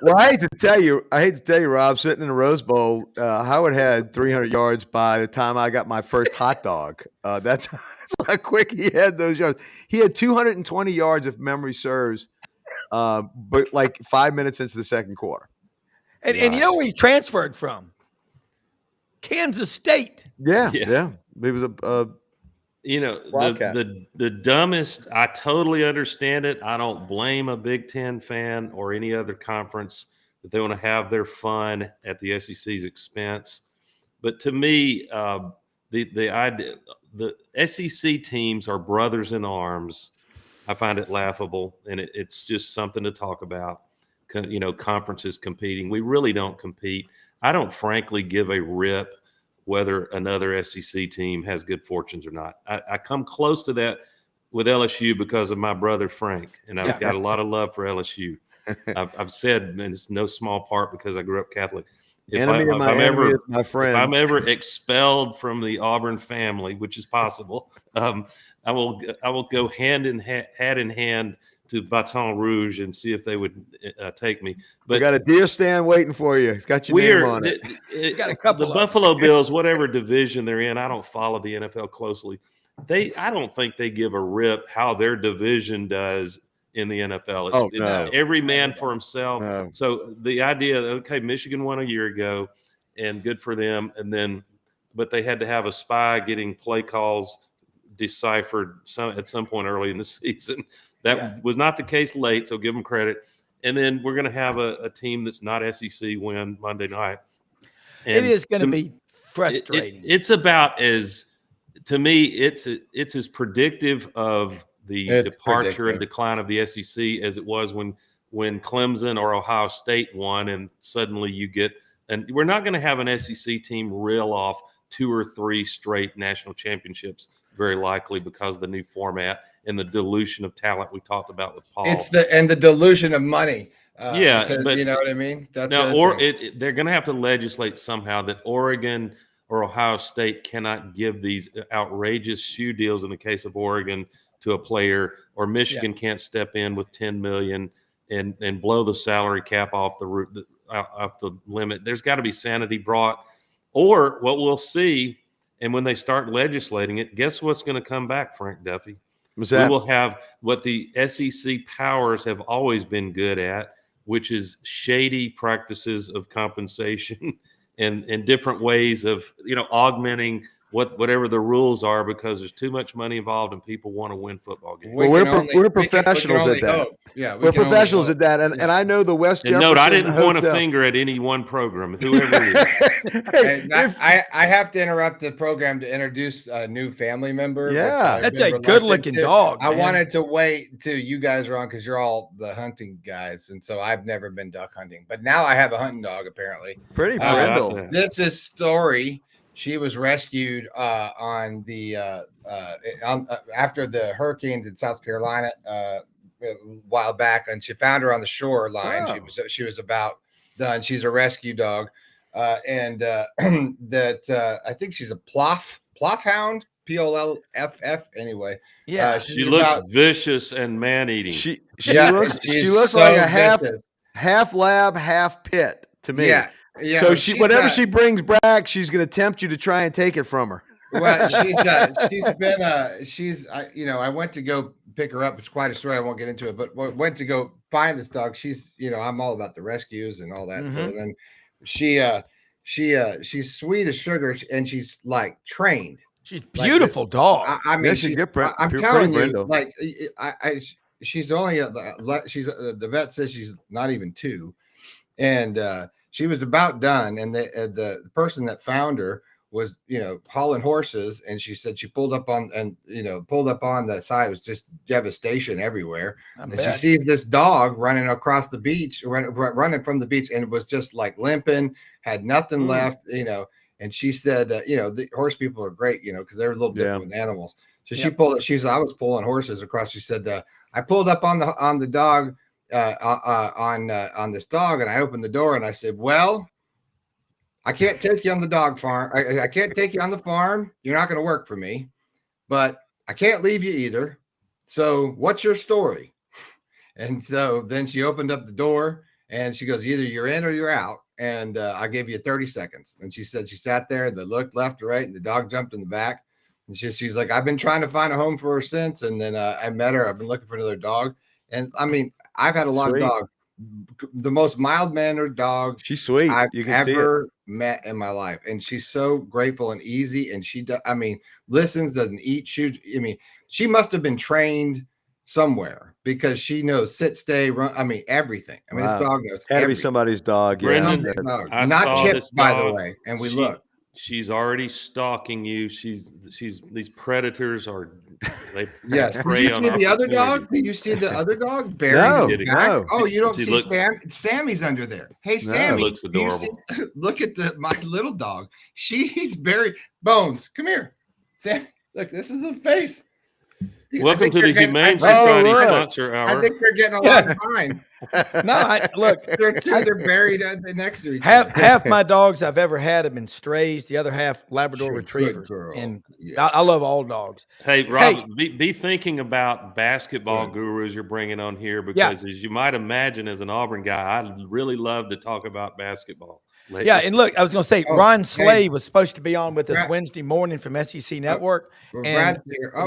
Well, I hate to tell you, Rob, sitting in the Rose Bowl, Howard had 300 yards by the time I got my first hot dog. That's how quick he had those yards. He had 220 yards, if memory serves, but like 5 minutes into the second quarter. And you know where he transferred from? Kansas State. Yeah. He was the dumbest. I totally understand it. I don't blame a Big Ten fan or any other conference that they want to have their fun at the SEC's expense. But to me, the idea, the SEC teams are brothers in arms. I find it laughable, and it's just something to talk about. Conferences competing. We really don't compete. I don't frankly give a rip whether another SEC team has good fortunes or not. I come close to that with LSU because of my brother Frank, and I've got a lot of love for LSU. I've said, and it's no small part because I grew up Catholic. If I'm ever expelled from the Auburn family, which is possible, I will go hat in hand to Baton Rouge and see if they would take me. But we got a deer stand waiting for you. It's got your name on it. Got a couple. The Buffalo Bills, whatever division they're in, I don't follow the NFL closely. I don't think they give a rip how their division does in the NFL. It's every man for himself. No. So the idea, okay, Michigan won a year ago, and good for them. But they had to have a spy getting play calls deciphered at some point early in the season. That was not the case late, so give them credit. And then we're going to have a team that's not SEC win Monday night. And it is going to be frustrating. It's about to me, it's as predictive of the departure and decline of the SEC as it was when Clemson or Ohio State won, and suddenly you get – and we're not going to have an SEC team reel off 2 or 3 straight national championships, very likely because of the new format and the dilution of talent we talked about with Paul. It's the dilution of money. But you know what I mean? That's they're going to have to legislate somehow that Oregon or Ohio State cannot give these outrageous shoe deals in the case of Oregon to a player, or Michigan can't step in with $10 million and blow the salary cap off the limit. There's got to be sanity brought, or what we'll see. And when they start legislating it, guess what's going to come back, Frank Duffy? We will have what the SEC powers have always been good at, which is shady practices of compensation and different ways of augmenting whatever the rules are, because there's too much money involved and people want to win football games. Well, we're professionals at that. Yeah, we're professionals at that, and I know the West Jefferson. Note, I didn't point a finger at any one program, whoever it is. I have to interrupt the program to introduce a new family member. Yeah, that's a good-looking dog. I wanted to wait till you guys are on because you're all the hunting guys, and so I've never been duck hunting, but now I have a hunting dog apparently. Pretty brindle. This is Story. She was rescued after the hurricanes in South Carolina a while back, and she found her on the shoreline. Oh. She was about done. She's a rescue dog, and that I think she's a ploff hound, POLFF. Anyway, Yeah. She looks vicious and man-eating. She Yeah, looks she's like so a vicious. half lab, half pit to me. Yeah. So but she she's whatever not- she brings back, she's going to tempt you to try and take it from her. Well, she's I went to go pick her up. It's quite a story. I won't get into it, but went to go find this dog. She's, I'm all about the rescues and all that. So then she's sweet as sugar, and she's like trained. She's beautiful dog. I mean, Yeah, she's good. I'm Pretty telling you, brindle. like she's only the vet says she's not even 2, and she was about done, and the person that found her was hauling horses, and she said she pulled up on the side. It was just devastation everywhere, and she sees this dog running across the beach, running from the beach, and it was just like limping, had nothing left, and she said the horse people are great, because they're a little different with animals. So she pulled it. I was pulling horses across. She said I pulled up on the dog on this dog, and I opened the door, and I said, well, I can't take you on the dog farm. I can't take you on the farm. You're not going to work for me, but I can't leave you either. So what's your story? And so then she opened up the door, and she goes, either you're in or you're out. And I gave you 30 seconds. And she said she sat there and they looked left or right, and the dog jumped in the back. And she's like, I've been trying to find a home for her since. And then I met her. I've been looking for another dog. And I mean, I've had a lot of dogs. The most mild-mannered dog She's sweet. I've You can ever met in my life, and she's so grateful and easy. And she, listens, doesn't eat, chew. I mean, she must have been trained somewhere because she knows sit, stay, run. I mean, everything. I mean, this dog knows. Had to be somebody's dog. Brendan, Yeah. I Not saw Chip, this by the dog. way. And we look. She's already stalking you. She's these predators are. They Yes. Did prey you on see the other opportunity. dog? Did you see the other dog? No, Buried in the back? no. Oh, you don't She see looks- Sammy's under there. Hey, Sammy. looks do you adorable. look at my little dog. She's buried. Bones, come here. Sam, look, this is the face. Welcome to the Humane I Society look. sponsor hour. think they're getting along fine. No, look, They're buried next to each half other. half my dogs I've ever had have been strays. The other half Labrador Good retrievers. girl. And Yeah. I love all dogs. Hey, Rob, be thinking about basketball Good. gurus you're bringing on here because, as you might imagine, as an Auburn guy, I really love to talk about basketball. Yeah, and look, I was going to say, Oh, Ron hey. Slay was supposed to be on with us Brad- Wednesday morning from SEC Network. Well, and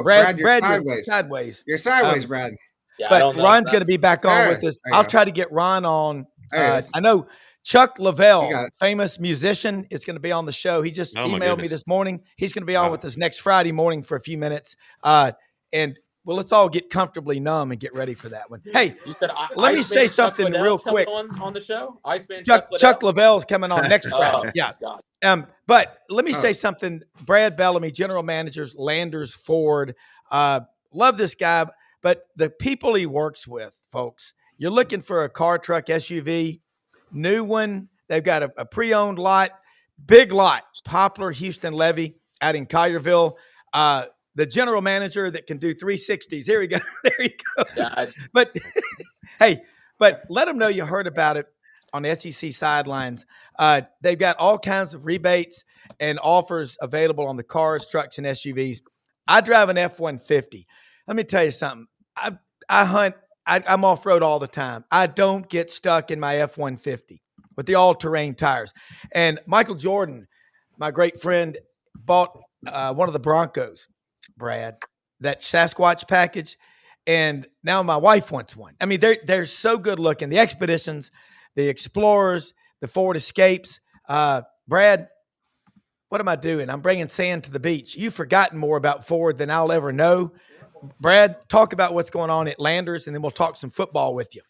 Brad, you're you're sideways. sideways. You're sideways, Brad. Yeah, I But don't know Ron's if going to be back on There, with us. there you I'll go. try to get Ron on. There it is. I know Chuck You Lavelle, got it. famous musician, is going to be on the show. He just Oh, my emailed me goodness. this morning. He's going to be on Wow. with us next Friday morning for a few minutes. And well, let's all get comfortably numb and get ready for that one. Hey, You said let me Iceman say Chuck something Liddell's real coming quick. on the show. Iceman Chuck Liddell? Lavelle's coming on next Friday. Oh, Yeah. God. But let me Oh. say something. Brad Bellamy, general managers, Landers Ford. Love this guy, but the people he works with, folks, you're looking for a car, truck, SUV, new one. They've got a pre-owned lot, big lot, Poplar, Houston Levy out in Collierville. The general manager that can do 360s. Here we go. There he goes. Yeah, But hey, but let them know you heard about it on the SEC sidelines. They've got all kinds of rebates and offers available on the cars, trucks, and SUVs. I drive an F-150. Let me tell you something. I hunt. I'm off-road all the time. I don't get stuck in my F-150 with the all-terrain tires. And Michael Jordan, my great friend, bought one of the Broncos, Brad, that Sasquatch package. And now my wife wants one. I mean, they're so good looking. The Expeditions, the Explorers, the Ford Escapes. Brad, what am I doing? I'm bringing sand to the beach. You've forgotten more about Ford than I'll ever know. Brad, talk about what's going on at Landers, and then we'll talk some football with you.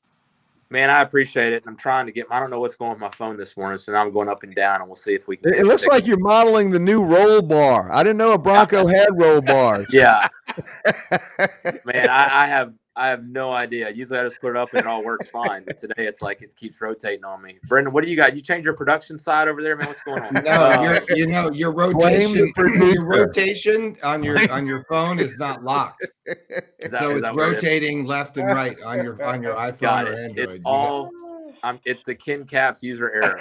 man, I appreciate it. And I'm trying to get. I don't know what's going on with my phone this morning, so now I'm going up and down, and we'll see if we can. It looks like you're modeling the new roll bar. I didn't know a Bronco had roll bars. Yeah, man, I have no idea. Usually I just put it up and it all works fine. But today it's like it keeps rotating on me. Brendan, what do you got? You change your production side over there, man? What's going on? No, your rotation, producer. your rotation on your phone is not locked. Is that So what it's it is? rotating left and right on your iPhone Got or it. Android. It's all. It's the Ken Caps user era.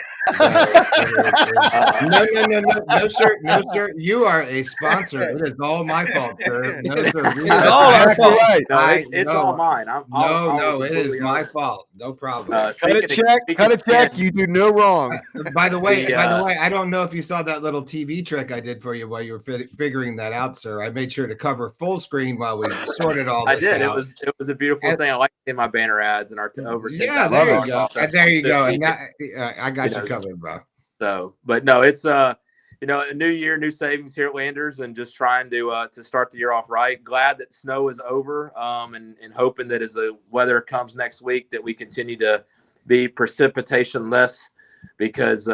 No, sir. You are a sponsor. It is all my fault, sir. No, sir. It's all our fault. Right. No, it's all mine. It is my fault. No problem. Cut a check. You do no wrong. By the way, I don't know if you saw that little TV trick I did for you while you were figuring that out, sir. I made sure to cover full screen while we sorted all this out. It was a beautiful thing. I like seeing my banner ads and our over 10,000. Yeah, there you go. There you go. And that, I got you covered, bro. So, but no, it's a new year, new savings here at Landers, and just trying to start the year off right. Glad that snow is over, and hoping that as the weather comes next week that we continue to be precipitation less, because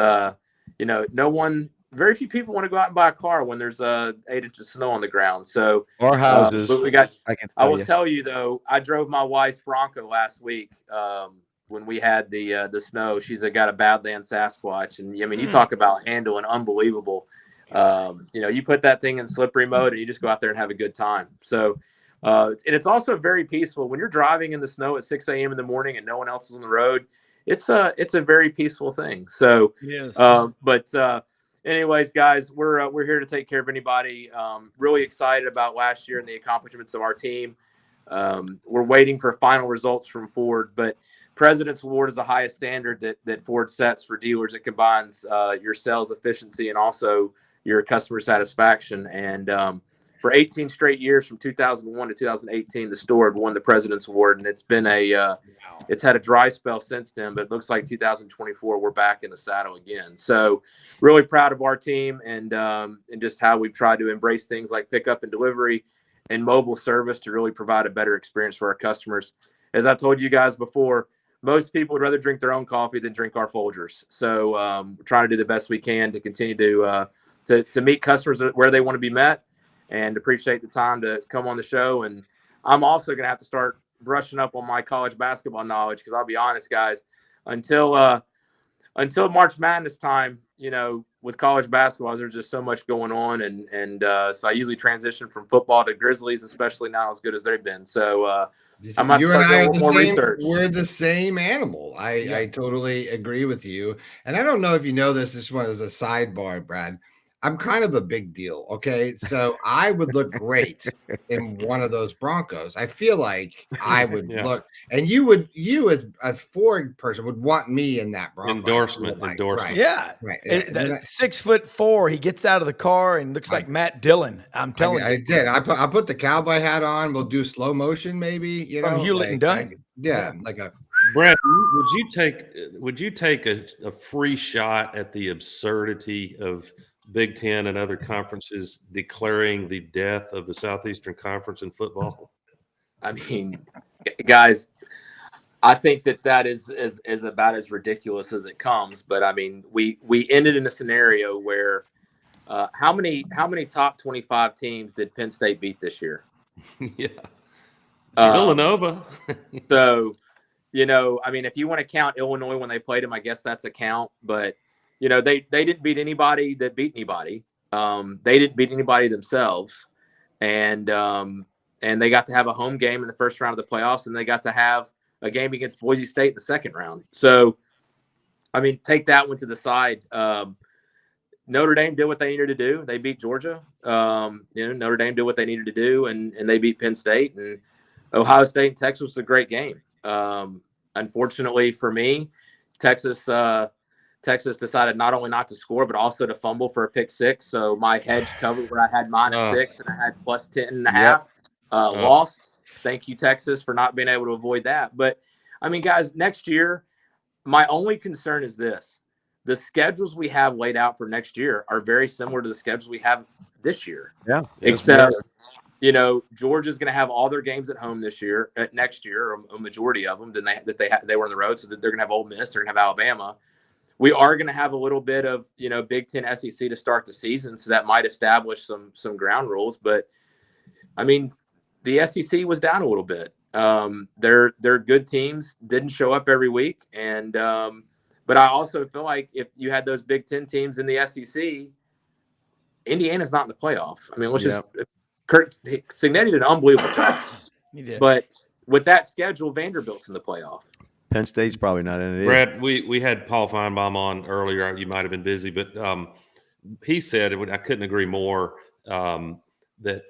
very few people want to go out and buy a car when there's 8 inches of snow on the ground. So or houses. But I will tell you though, I drove my wife's Bronco last week. When we had the snow, she's got a Badland Sasquatch, and I mean, you talk about handling unbelievable. You put that thing in slippery mode, and you just go out there and have a good time. So, and it's also very peaceful when you're driving in the snow at 6 a.m. in the morning and no one else is on the road. It's a very peaceful thing. So, Yes. Anyways, guys, we're here to take care of anybody. Really excited about last year and the accomplishments of our team. We're waiting for final results from Ford, but President's Award is the highest standard that Ford sets for dealers. It combines your sales efficiency and also your customer satisfaction. And for 18 straight years, from 2001 to 2018, the store had won the President's Award, and it's been it's had a dry spell since then. But it looks like 2024 we're back in the saddle again. So really proud of our team and just how we've tried to embrace things like pickup and delivery and mobile service to really provide a better experience for our customers. As I've told you guys before, most people would rather drink their own coffee than drink our Folgers. So we're trying to do the best we can to continue to meet customers where they want to be met, and appreciate the time to come on the show. And I'm also going to have to start brushing up on my college basketball knowledge, because I'll be honest, guys, until March Madness time, with college basketball, there's just so much going on. And so I usually transition from football to Grizzlies, especially now as good as they've been. So I'm going to start doing a little more research. We're the same animal. I totally agree with you. And I don't know if you know this. This one is a sidebar, Brad. I'm kind of a big deal. Okay. So I would look great in one of those Broncos. I feel like I would look, and you as a Ford person would want me in that Bronco. Endorsement. Right. Yeah. Right. 6'4", he gets out of the car and looks like Matt Dillon. I'm telling you. I did. I put the cowboy hat on. We'll do slow motion, maybe, From Hewlett and Dunn. Like a Brad, would you take a free shot at the absurdity of Big Ten and other conferences declaring the death of the Southeastern Conference in football? I mean, guys, I think that is about as ridiculous as it comes. But I mean, we ended in a scenario where how many top 25 teams did Penn State beat this year? Yeah, Villanova. So, I mean, if you want to count Illinois when they played them, I guess that's a count. But they didn't beat anybody that beat anybody. They didn't beat anybody themselves, and they got to have a home game in the first round of the playoffs, and they got to have a game against Boise State in the second round. So, I mean, take that one to the side. Notre Dame did what they needed to do. They beat Georgia. Notre Dame did what they needed to do, and they beat Penn State. And Ohio State and Texas was a great game. Unfortunately for me, Texas decided not only not to score, but also to fumble for a pick six. So my hedge covered where I had -6 and I had plus 10.5 lost. Thank you, Texas, for not being able to avoid that. But I mean, guys, next year, my only concern is this: the schedules we have laid out for next year are very similar to the schedules we have this year. Yeah. Except, Georgia's going to have all their games at home this year, next year, or a majority of them. They were on the road, so that they're going to have Ole Miss, they're going to have Alabama. We are going to have a little bit of, Big Ten SEC to start the season, so that might establish some ground rules. But I mean, the SEC was down a little bit. They're good teams, didn't show up every week, and but I also feel like if you had those Big Ten teams in the SEC, Indiana's not in the playoff. I mean, Kurt Cignetti did an unbelievable job. He did. But with that schedule, Vanderbilt's in the playoff. Penn State's probably not in it either. Brad, we had Paul Finebaum on earlier. You might have been busy, but he said, and I couldn't agree more, that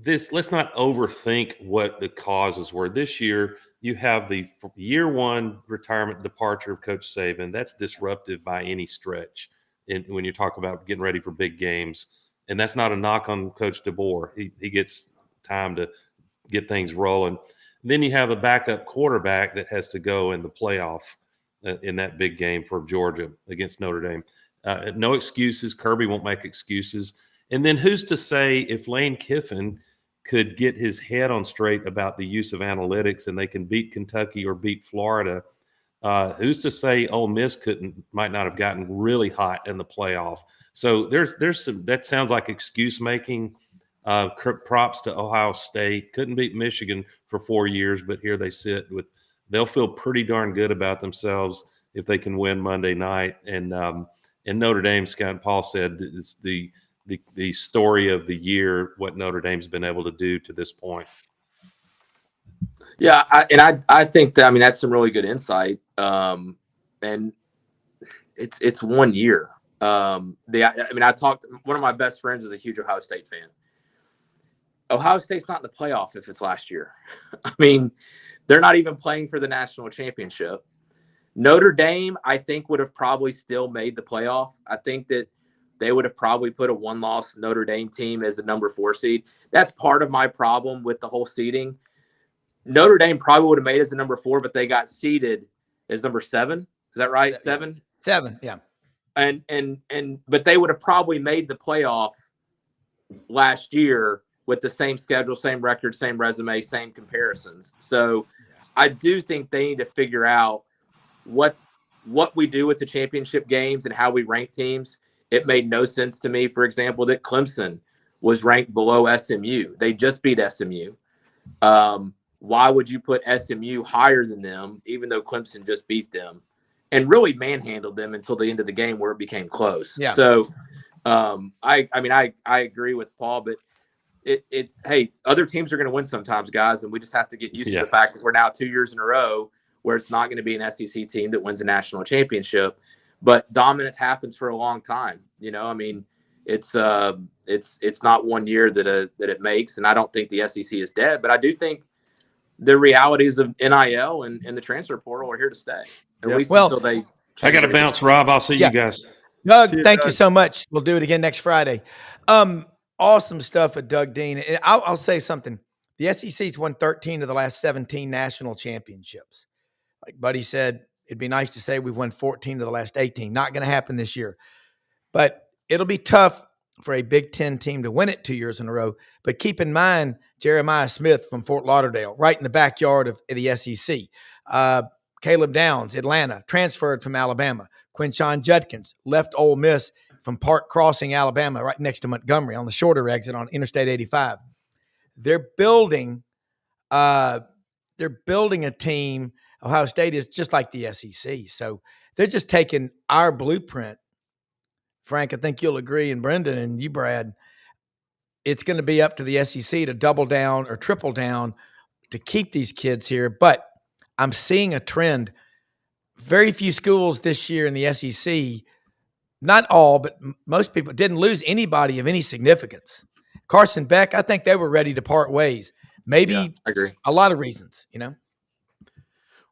let's not overthink what the causes were. This year, you have the year one retirement departure of Coach Saban. That's disruptive by any stretch when you talk about getting ready for big games. And that's not a knock on Coach DeBoer. He gets time to get things rolling. Then you have a backup quarterback that has to go in the playoff in that big game for Georgia against Notre Dame. No excuses. Kirby won't make excuses. And then who's to say if Lane Kiffin could get his head on straight about the use of analytics and they can beat Kentucky or beat Florida, who's to say Ole Miss might not have gotten really hot in the playoff? So there's some, that sounds like excuse making. Props to Ohio State. Couldn't beat Michigan for 4 years, but here they sit they'll feel pretty darn good about themselves if they can win Monday night. And Notre Dame, Scott Paul said, is the story of the year, what Notre Dame's been able to do to this point. Yeah, I think that, I mean, that's some really good insight. And it's 1 year. One of my best friends is a huge Ohio State fan. Ohio State's not in the playoff if it's last year. I mean, they're not even playing for the national championship. Notre Dame, I think, would have probably still made the playoff. I think that they would have probably put a one-loss Notre Dame team as the number 4 seed. That's part of my problem with the whole seeding. Notre Dame probably would have made it as the number 4, but they got seeded as number 7. Is that right? 7? 7, yeah. But they would have probably made the playoff last year with the same schedule, same record, same resume, same comparisons. So I do think they need to figure out what we do with the championship games and how we rank teams. It made no sense to me, for example, that Clemson was ranked below SMU. They just beat SMU. Why would you put SMU higher than them, even though Clemson just beat them and really manhandled them until the end of the game where it became close? Yeah. So I agree with Paul, but it's hey, other teams are going to win sometimes, guys, and we just have to get used to the fact that we're now 2 years in a row where it's not going to be an SEC team that wins a national championship, but dominance happens for a long time. You know, I mean, it's not 1 year that it makes, and I don't think the SEC is dead, but I do think the realities of NIL and the transfer portal are here to stay, at least until they. I got to bounce, Rob. I'll see you guys. Doug, thank you so much. We'll do it again next Friday. Awesome stuff with Doug Dean. And I'll say something. The SEC's won 13 of the last 17 national championships. Like Buddy said, it'd be nice to say we've won 14 of the last 18. Not going to happen this year. But it'll be tough for a Big Ten team to win it 2 years in a row. But keep in mind, Jeremiah Smith from Fort Lauderdale, right in the backyard of the SEC. Caleb Downs, Atlanta, transferred from Alabama. Quinshon Judkins left Ole Miss from Park Crossing, Alabama, right next to Montgomery on the shorter exit on Interstate 85. They're building a team. Ohio State is just like the SEC. So they're just taking our blueprint. Frank, I think you'll agree, and Brendan and you, Brad, it's going to be up to the SEC to double down or triple down to keep these kids here. But I'm seeing a trend. Very few schools this year in the SEC, not all, but most people, didn't lose anybody of any significance. Carson Beck, I think they were ready to part ways. Maybe I agree. A lot of reasons, you know?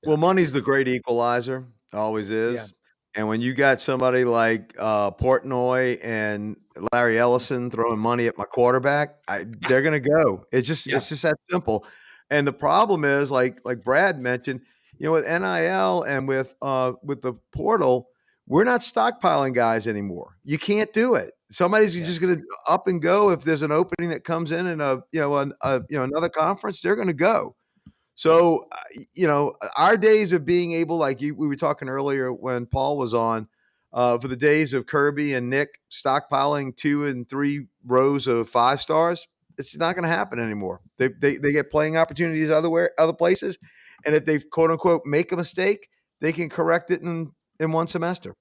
Well, money's the great equalizer, always is. Yeah. And when you got somebody like Portnoy and Larry Ellison throwing money at my quarterback, they're going to go. It's just that simple. And the problem is, like Brad mentioned, you know, with NIL and with the portal, we're not stockpiling guys anymore. You can't do it. Somebody's just going to up and go. If there's an opening that comes in another conference, they're going to go. So, our days of being able, like we were talking earlier when Paul was on, for the days of Kirby and Nick stockpiling 2 and 3 rows of 5 stars, it's not going to happen anymore. They get playing opportunities other places, and if they quote unquote make a mistake, they can correct it in one semester.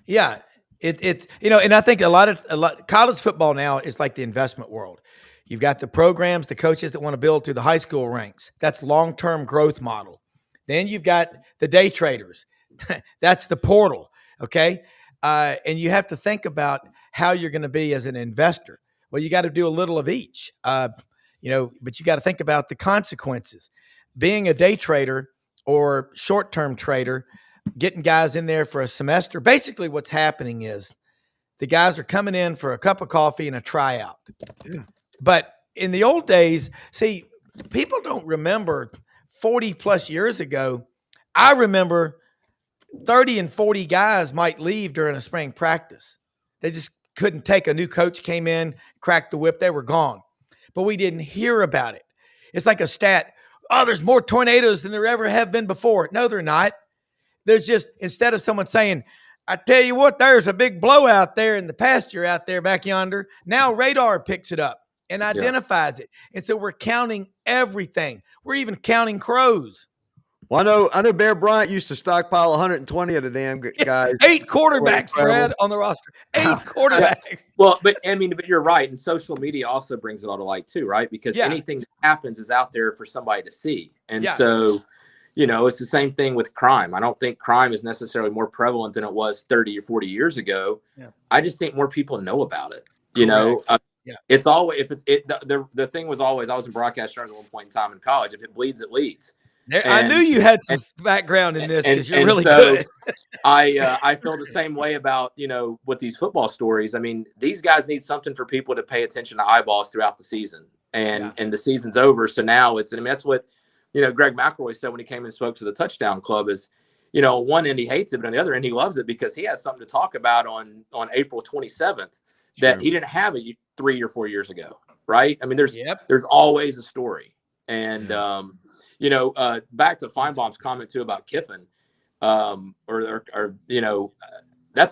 Yeah, it's and I think a lot college football now is like the investment world. You've got the programs, the coaches that want to build through the high school ranks. That's long-term growth model. Then you've got the day traders. That's the portal. Okay. And you have to think about how you're going to be as an investor. Well, you got to do a little of each, but you got to think about the consequences. Being a day trader or short-term trader, getting guys in there for a semester. Basically what's happening is the guys are coming in for a cup of coffee and a tryout. Yeah. But in the old days, see, people don't remember 40 plus years ago. I remember 30 and 40 guys might leave during a spring practice. They just couldn't take. A new coach came in, cracked the whip, they were gone. But we didn't hear about it. It's like a stat. Oh, there's more tornadoes than there ever have been before. No, they're not. There's just, instead of someone saying, I tell you what, there's a big blowout there in the pasture out there back yonder. Now radar picks it up and identifies it. And so we're counting everything. We're even counting crows. Well, I know Bear Bryant used to stockpile 120 of the damn guys. 8 quarterbacks, Brad, on the roster. 8 quarterbacks. Yeah. Well, but you're right. And social media also brings it all to light too, right? Because anything that happens is out there for somebody to see. And so, it's the same thing with crime. I don't think crime is necessarily more prevalent than it was 30 or 40 years ago. Yeah. I just think more people know about it. It's always, the thing was always, I was in broadcast at one point in time in college. If it bleeds, it leads. I knew you had some background in this because you're really good. I feel the same way about, with these football stories. I mean, these guys need something for people to pay attention to eyeballs throughout the season. And the season's over. So now that's what, Greg McElroy said when he came and spoke to the Touchdown Club is, on one end he hates it, but on the other end he loves it because he has something to talk about on April 27th that he didn't have it 3 or 4 years ago. Right. I mean, there's always a story. And, back to Finebaum's comment too about Kiffin, that's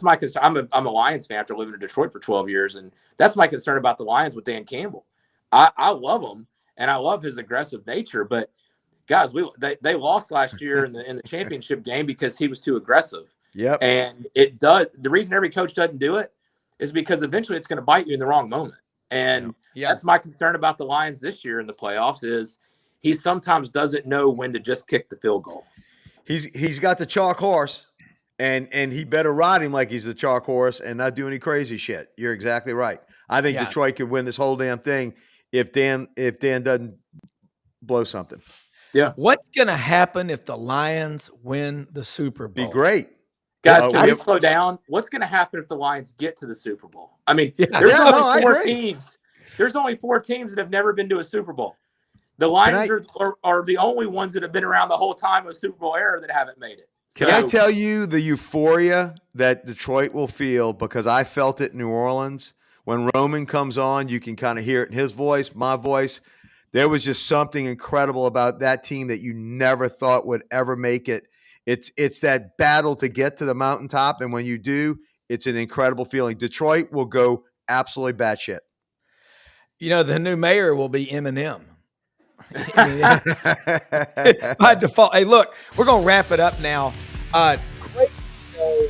my concern. I'm a Lions fan after living in Detroit for 12 years. And that's my concern about the Lions with Dan Campbell. I love him and I love his aggressive nature, but guys, they lost last year in the championship game because he was too aggressive. Yep. And the reason every coach doesn't do it is because eventually it's going to bite you in the wrong moment. And that's my concern about the Lions this year in the playoffs is he sometimes doesn't know when to just kick the field goal. He's got the chalk horse and he better ride him like he's the chalk horse and not do any crazy shit. You're exactly right. I think Detroit could win this whole damn thing if Dan doesn't blow something. Yeah. What's going to happen if the Lions win the Super Bowl? Be great. Guys, can we slow down? What's going to happen if the Lions get to the Super Bowl? I mean, there's only 4 teams. There's only 4 teams that have never been to a Super Bowl. The Lions are the only ones that have been around the whole time of Super Bowl era that haven't made it. Can I tell you the euphoria that Detroit will feel because I felt it in New Orleans? When Roman comes on, you can kind of hear it in his voice, my voice. There was just something incredible about that team that you never thought would ever make it. It's that battle to get to the mountaintop, and when you do, it's an incredible feeling. Detroit will go absolutely batshit. The new mayor will be Eminem. By default. Hey, look, we're going to wrap it up now. Great show.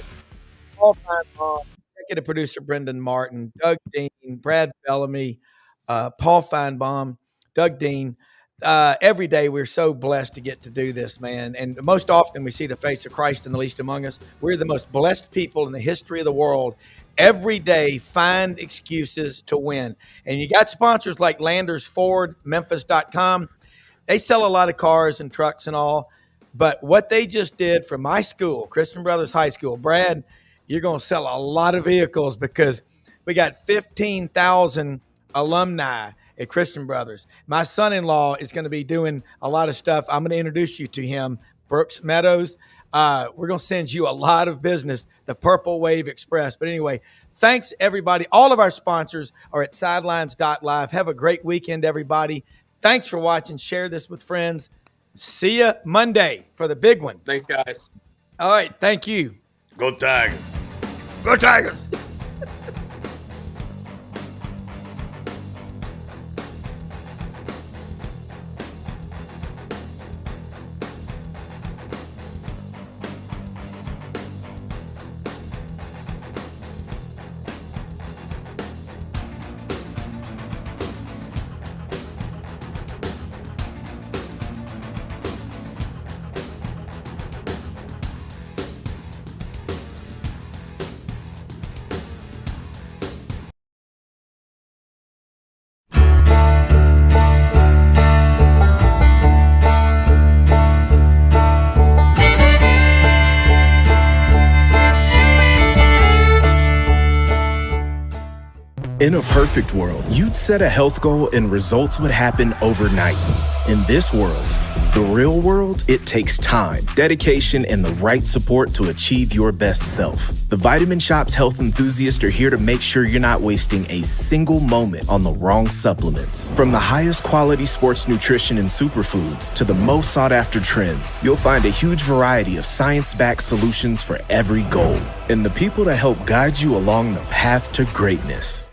Paul Finebaum, executive producer Brendan Martin, Doug Dean, Brad Bellamy, Paul Finebaum, Doug Dean. Every day we're so blessed to get to do this, man. And most often we see the face of Christ in the least among us. We're the most blessed people in the history of the world. Every day find excuses to win. And you got sponsors like Landers Ford, Memphis.com. They sell a lot of cars and trucks and all. But what they just did for my school, Christian Brothers High School, Brad, you're going to sell a lot of vehicles because we got 15,000 alumni at Christian Brothers. My son-in-law is going to be doing a lot of stuff. I'm going to introduce you to him, Brooks Meadows. We're going to send you a lot of business, the Purple Wave Express. But anyway, thanks, everybody. All of our sponsors are at sidelines.live. Have a great weekend, everybody. Thanks for watching. Share this with friends. See ya Monday for the big one. Thanks, guys. All right. Thank you. Go Tigers. Go Tigers. In a perfect world, you'd set a health goal and results would happen overnight. In this world, the real world, it takes time, dedication, and the right support to achieve your best self. The Vitamin Shoppe health enthusiasts are here to make sure you're not wasting a single moment on the wrong supplements. From the highest quality sports nutrition and superfoods to the most sought after trends, you'll find a huge variety of science-backed solutions for every goal. And the people to help guide you along the path to greatness.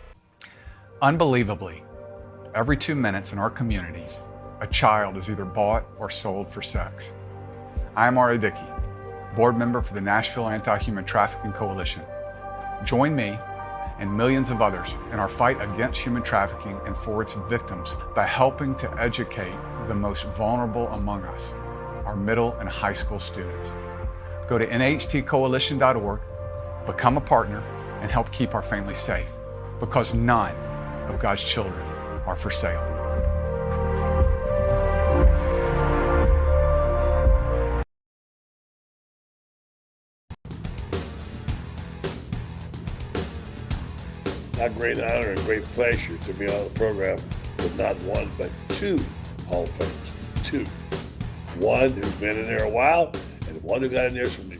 Unbelievably, every 2 minutes in our communities, a child is either bought or sold for sex. I am Ari Dickey, board member for the Nashville Anti-Human Trafficking Coalition. Join me and millions of others in our fight against human trafficking and for its victims by helping to educate the most vulnerable among us, our middle and high school students. Go to nhtcoalition.org, become a partner, and help keep our families safe, because none of God's children are for sale. A great honor and great pleasure to be on the program with not one, but two Hall of Famers. Two. One who's been in there a while, and one who got in there from me.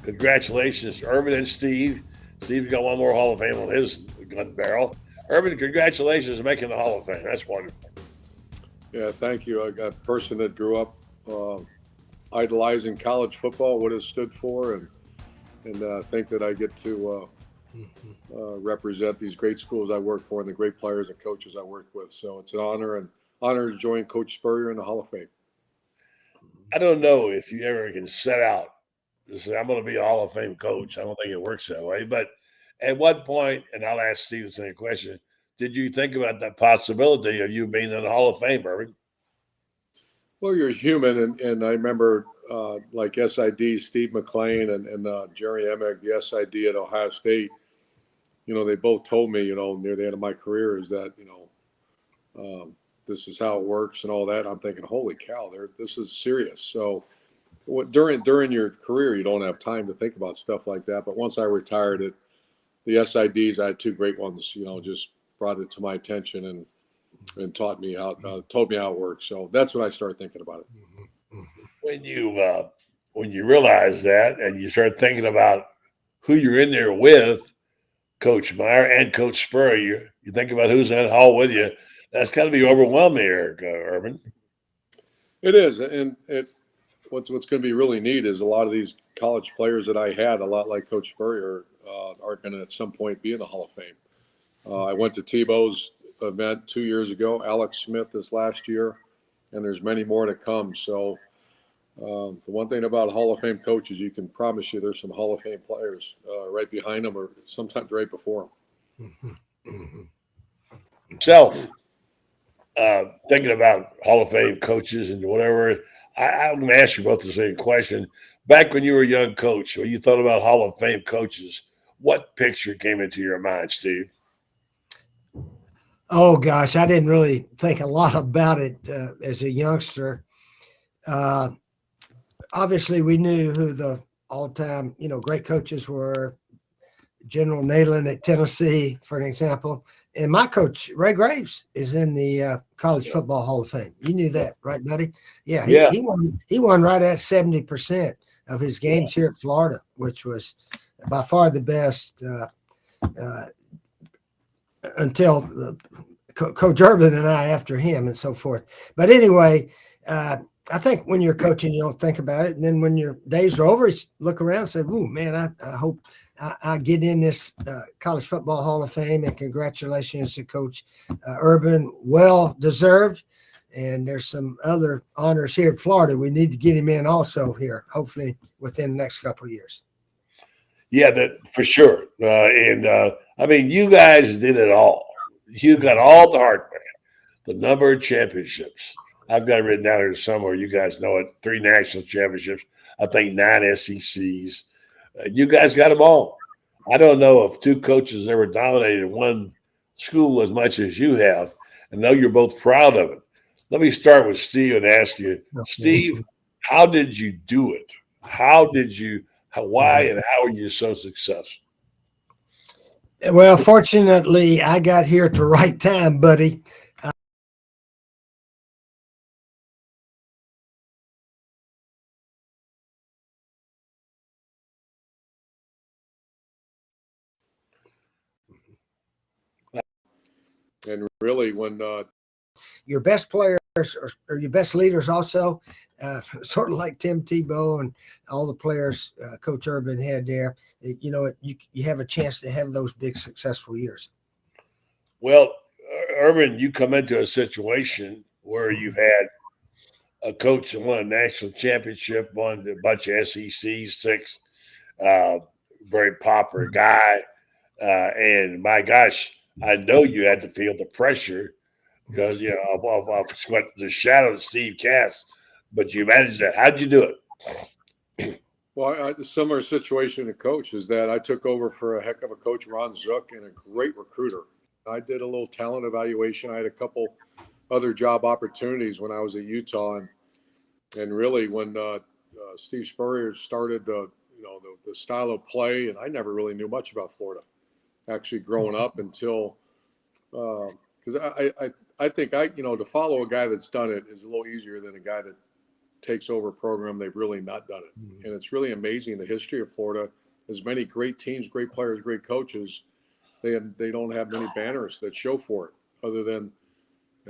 Congratulations to Urban and Steve. Steve's got one more Hall of Fame on his gun barrel. Urban, congratulations on making the Hall of Fame. That's wonderful. Yeah, thank you. I got a person that grew up idolizing college football, what it stood for, and think that I get to represent these great schools I work for and the great players and coaches I work with. So it's an honor to join Coach Spurrier in the Hall of Fame. I don't know if you ever can set out to say, I'm going to be a Hall of Fame coach. I don't think it works that way. But at what point, and I'll ask Steve the same question, did you think about that possibility of you being in the Hall of Fame, Irving? Well, you're human, and I remember like SID, Steve McLean and Jerry Emick, the SID at Ohio State. You know, they both told me, you know, near the end of my career is that, you know, this is how it works and all that. I'm thinking, holy cow, this is serious. So during your career, you don't have time to think about stuff like that. But once I retired, the SIDs, I had two great ones, you know, just brought it to my attention and taught me told me how it works. So that's when I started thinking about it. When you realize that and you start thinking about who you're in there with, Coach Meyer and Coach Spurrier, you think about who's in that hall with you. That's got to be overwhelming, Urban. It is, and what's going to be really neat is a lot of these college players that I had, a lot like Coach Spurrier, are going to at some point be in the Hall of Fame. I went to Tebow's event 2 years ago, Alex Smith this last year, and there's many more to come. So the one thing about Hall of Fame coaches, you can promise you there's some Hall of Fame players right behind them or sometimes right before them. So, thinking about Hall of Fame coaches and whatever, I'm going to ask you both the same question. Back when you were a young coach, when you thought about Hall of Fame coaches, what picture came into your mind, Steve? Oh, gosh, I didn't really think a lot about it as a youngster. Obviously, we knew who the all-time, great coaches were. General Neyland at Tennessee, for an example. And my coach, Ray Graves, is in the College Football Hall of Fame. You knew that, right, buddy? Yeah, he won right at 70% of his games here at Florida, which was by far the best until Coach Urban and I after him and so forth. But anyway, I think when you're coaching, you don't think about it. And then when your days are over, you look around and say, ooh, man, I hope I get in this College Football Hall of Fame, and congratulations to Coach Urban. Well deserved. And there's some other honors here in Florida. We need to get him in also here, hopefully within the next couple of years. Yeah, that for sure. I mean, you guys did it all. You got all the heartbreak, the number of championships. I've got it written down here somewhere. You guys know it. 3 national championships. I think 9 SECs. You guys got them all. I don't know if 2 coaches ever dominated one school as much as you have. I know you're both proud of it. Let me start with Steve and ask you, Steve, how did you do it? Why and how are you so successful? Well, fortunately, I got here at the right time, buddy. And really, when Your best players or your best leaders also, sort of like Tim Tebow and all the players Coach Urban had there, you have a chance to have those big successful years. Well, Urban, you come into a situation where you've had a coach that won a national championship, won a bunch of SECs, six, very popular guy. And my gosh, I know you had to feel the pressure because, of what the shadow of Steve Cass, but you managed that. How'd you do it? Well, a similar situation to coach is that I took over for a heck of a coach, Ron Zook, and a great recruiter. I did a little talent evaluation. I had a couple other job opportunities when I was at Utah, and really when Steve Spurrier started the style of play, and I never really knew much about Florida, actually growing up until because I think to follow a guy that's done it is a little easier than a guy that takes over a program they've really not done it. Mm-hmm. And it's really amazing the history of Florida. As many great teams, great players, great coaches, they don't have many banners that show for it. Other than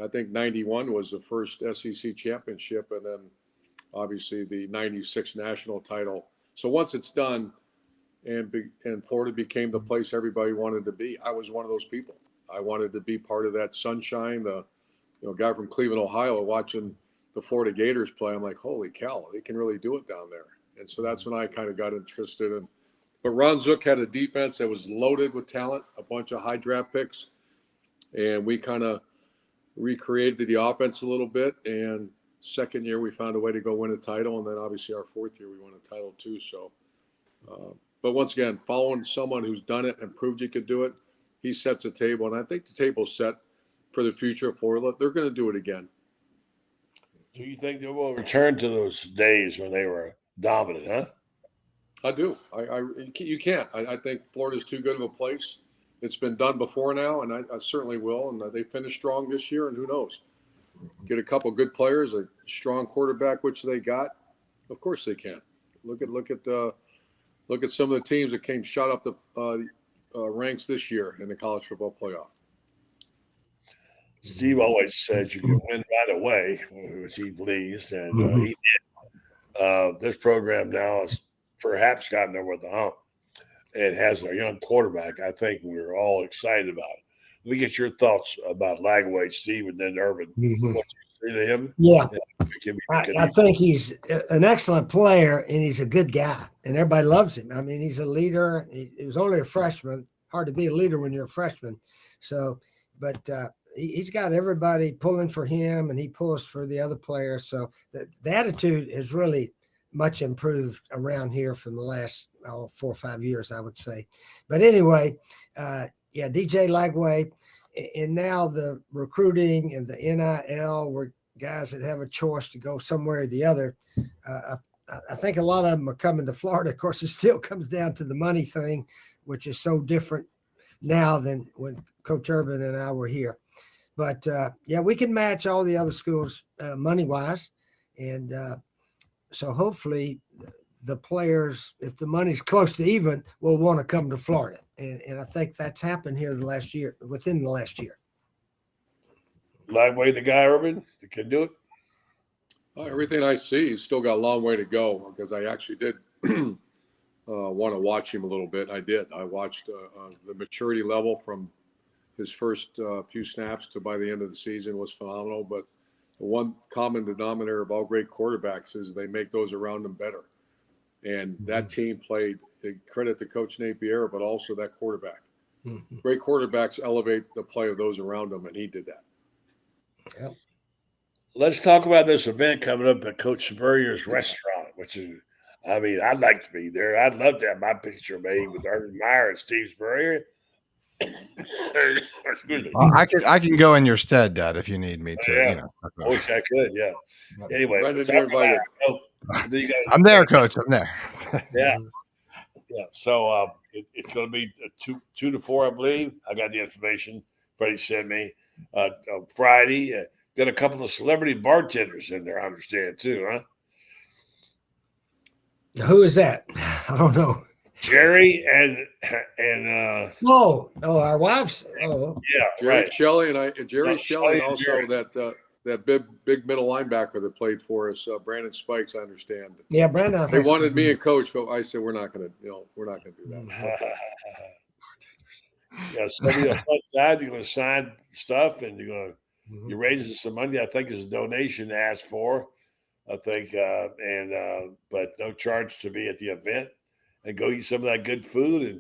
I think '91 was the first SEC championship, and then obviously the '96 national title. So once it's done, and Florida became the place everybody wanted to be, I was one of those people. I wanted to be part of that sunshine. The guy from Cleveland, Ohio, watching the Florida Gators play, I'm like, holy cow, they can really do it down there. And so that's when I kind of got interested in. But Ron Zook had a defense that was loaded with talent, a bunch of high draft picks, and we kind of recreated the offense a little bit. And second year, we found a way to go win a title, and then obviously our fourth year, we won a title too. So, but once again, following someone who's done it and proved you could do it, he sets a table, and I think the table's set for the future of Florida. They're going to do it again. Do you think they will return to those days when they were dominant, huh? I do. You can't. I think Florida's too good of a place. It's been done before now, and I certainly will. And they finished strong this year, and who knows? Get a couple good players, a strong quarterback, which they got. Of course they can. Look at some of the teams that came shot up the ranks this year in the college football playoff. Steve always says you can win right away, which he believes, and he did. This program now has perhaps gotten over the hump. It has a young quarterback. I think we're all excited about it. Let me get your thoughts about Lagway, Steve, and then Urban. Mm-hmm. What you say to him? Yeah, I think he's an excellent player, and he's a good guy, and everybody loves him. I mean, he's a leader. He was only a freshman. Hard to be a leader when you're a freshman. So, but he's got everybody pulling for him, and he pulls for the other players. So the attitude is really much improved around here from the last 4 or 5 years, I would say. But anyway, DJ Lagway, and now the recruiting and the NIL were guys that have a choice to go somewhere or the other. I think a lot of them are coming to Florida. Of course, it still comes down to the money thing, which is so different now than when Coach Urban and I were here. But we can match all the other schools money-wise. And so hopefully the players, if the money's close to even, will want to come to Florida. And I think that's happened here within the last year. Lagway, the guy, Urban, that can do it? Everything I see, he's still got a long way to go, because I actually did want to watch him a little bit. I did. I watched the maturity level from his first few snaps to by the end of the season was phenomenal. But the one common denominator of all great quarterbacks is they make those around them better. And that team played, credit to Coach Napier, but also that quarterback. Mm-hmm. Great quarterbacks elevate the play of those around them, and he did that. Yep. Let's talk about this event coming up at Coach Spurrier's restaurant, which is, I'd like to be there. I'd love to have my picture made with Urban Meyer and Steve Spurrier. Excuse me. Well, I can go in your stead, Dad, if you need me to. Yeah. I wish I could. Yeah. Anyway, you're invited. I'm there, Coach. I'm there. Yeah. So it's going to be 2 to 4, I believe. I got the information Freddie sent me on Friday. Got a couple of celebrity bartenders in there, I understand, too, huh? Who is that? I don't know. Jerry and our wives. Oh, yeah, Jerry right. Shelley and Jerry No, Shelley, and Shelley and also Jerry. that big middle linebacker that played for us, Brandon Spikes. I understand. yeah, Brandon. I They think wanted me and Coach, but I said we're not going to do that. Yeah, so it'll be a fun time. You're going to sign stuff, and Mhm. you're raising some money. I think is a donation asked for. I think, but no charge to be at the event, and go eat some of that good food and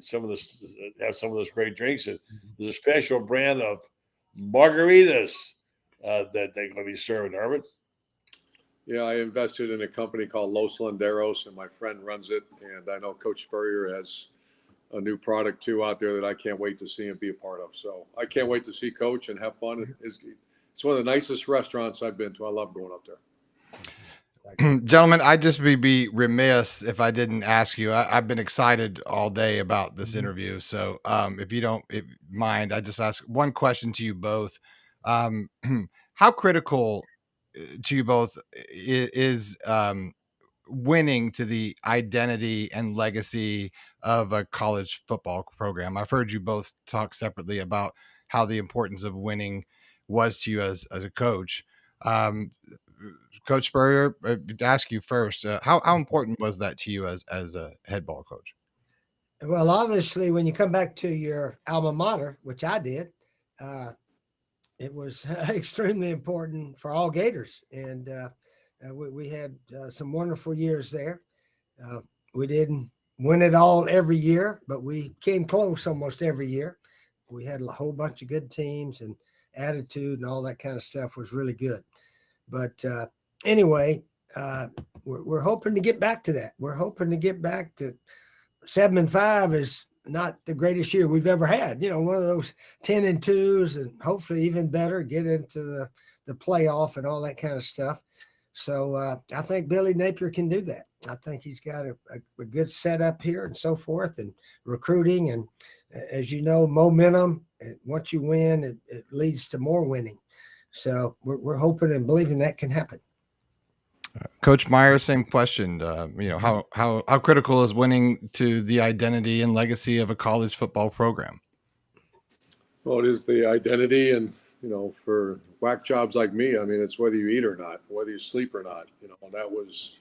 have some of those great drinks. And there's a special brand of margaritas that they're going to be serving, Urban. Yeah, I invested in a company called Los Landeros, and my friend runs it. And I know Coach Spurrier has a new product too out there that I can't wait to see and be a part of. So I can't wait to see Coach and have fun. It's one of the nicest restaurants I've been to. I love going up there. Gentlemen, I'd just be remiss if I didn't ask you. I've been excited all day about this interview. So if you don't mind, I just ask one question to you both. How critical to you both is winning to the identity and legacy of a college football program? I've heard you both talk separately about how the importance of winning was to you as a coach. Coach Spurrier, to ask you first, how important was that to you as a head ball coach? Well, obviously, when you come back to your alma mater, which I did, it was extremely important for all Gators, and we had some wonderful years there. We didn't win it all every year, but we came close almost every year. We had a whole bunch of good teams, and attitude and all that kind of stuff was really good. But anyway, we're hoping to get back to that. We're hoping to get back to 7-5 is not the greatest year we've ever had. One of those 10-2s, and hopefully even better, get into the playoff and all that kind of stuff. So I think Billy Napier can do that. I think he's got a good setup here and so forth, and recruiting. And as you know, momentum, once you win, it leads to more winning. So we're hoping and believing that can happen. Coach Meyer, same question. How critical is winning to the identity and legacy of a college football program? Well, it is the identity, and for whack jobs like me, I mean, it's whether you eat or not, whether you sleep or not. And that was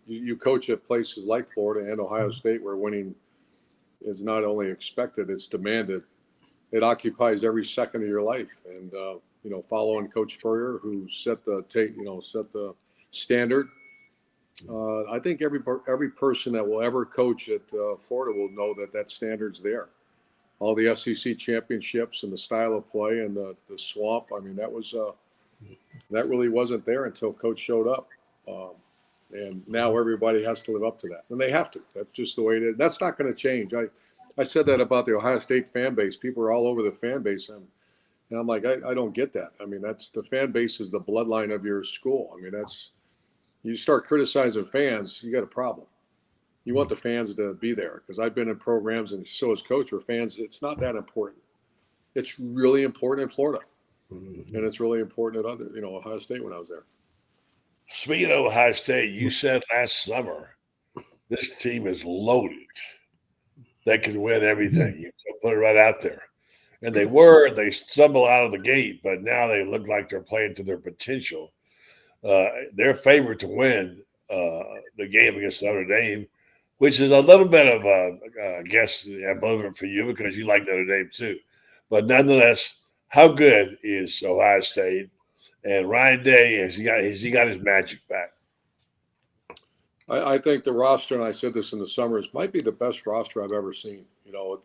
you coach at places like Florida and Ohio State, where winning is not only expected, it's demanded. It occupies every second of your life, and following Coach Spurrier, who set the standard. I think every person that will ever coach at Florida will know that standard's there. All the SEC championships and the style of play and the swamp. I mean, that really wasn't there until Coach showed up. And now everybody has to live up to that, and they have to. That's just the way it is. That's not going to change. I said that about the Ohio State fan base. People are all over the fan base, and I'm like, I don't get that. I mean, that's the fan base is the bloodline of your school. I mean, you start criticizing fans, you got a problem. You want the fans to be there, because I've been in programs, and so as coach, where fans, it's not that important. It's really important in Florida, and it's really important at Ohio State when I was there. Speaking of Ohio State, you said last summer this team is loaded. They can win everything. You put it right out there. And they stumble out of the gate, but now they look like they're playing to their potential. They're favored to win the game against Notre Dame, which is a little bit of I guess, ambivalent for you because you like Notre Dame too. But nonetheless, how good is Ohio State? And Ryan Day, has he got his magic back? I think the roster, and I said this in the summers, might be the best roster I've ever seen.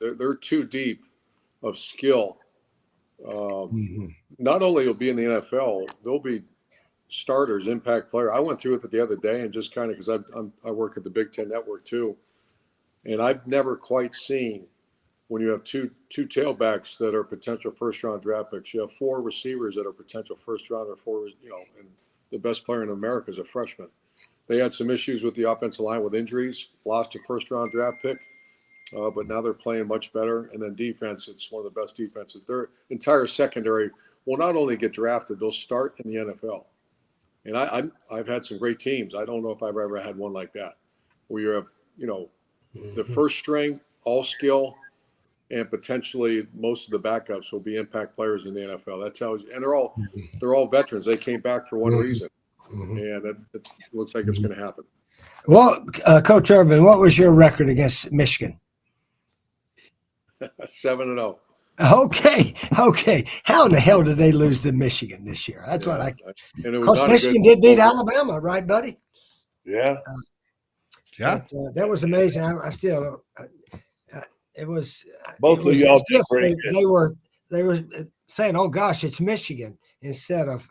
They're too deep of skill. Not only will be in the NFL, they'll be starters, impact player. I went through it the other day, and just kind of because I work at the Big Ten Network too, and I've never quite seen when you have two tailbacks that are potential first-round draft picks. You have 4 receivers that are potential first-round, or and the best player in America is a freshman. They had some issues with the offensive line with injuries, lost a first-round draft pick. but now they're playing much better. And then defense, it's one of the best defenses. Their entire secondary will not only get drafted, they'll start in the NFL. And I've had some great teams. I don't know if I've ever had one like that, where you have, the first string, all skill, and potentially most of the backups will be impact players in the NFL. That tells you, and they're all veterans. They came back for one reason, and it looks like it's going to happen. Well, Coach Urban, what was your record against Michigan? 7-0. Okay. How in the hell did they lose to Michigan this year? That's what I. And it was Because not Michigan did beat Alabama, right, buddy? Yeah. Yeah. But, that was amazing. I still. It was. Both of y'all did pretty good. They were saying, "Oh gosh, it's Michigan," instead of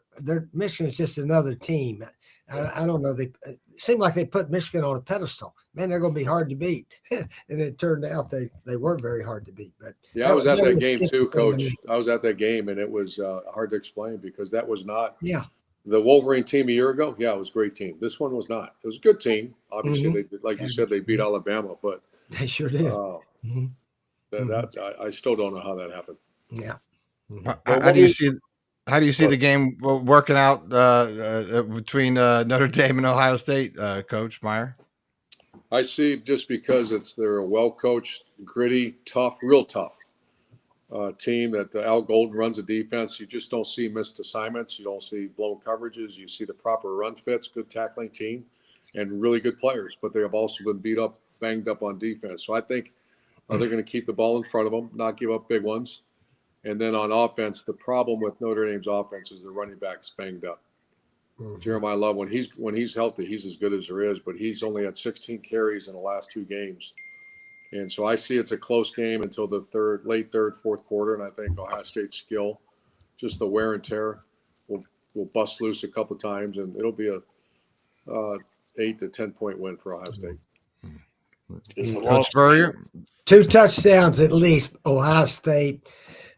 Michigan's just another team. I don't know. It seemed like they put Michigan on a pedestal. Man, they're going to be hard to beat, and it turned out they were very hard to beat. But yeah, I was at that game too, Coach. I was at that game, and it was hard to explain because that was not the Wolverine team a year ago. Yeah, it was a great team. This one was not. It was a good team. Obviously, they did, like you said, they beat Alabama, but they sure did. I still don't know how that happened. Yeah. How do you see the game working out between Notre Dame and Ohio State, Coach Meyer? I see, just because they're a well-coached, gritty, tough, real tough team that Al Golden runs the defense. You just don't see missed assignments. You don't see blown coverages. You see the proper run fits, good tackling team, and really good players. But they have also been banged up on defense. So I think they're going to keep the ball in front of them, not give up big ones. And then on offense, the problem with Notre Dame's offense is the running back's banged up. Jeremiah Love, when he's healthy, he's as good as there is, but he's only had 16 carries in the last 2 games. And so I see it's a close game until the late third, fourth quarter, and I think Ohio State's skill, just the wear and tear, will bust loose a couple of times, and it'll be a 8 to 10 point win for Ohio State. Coach Spurrier? 2 touchdowns at least, Ohio State,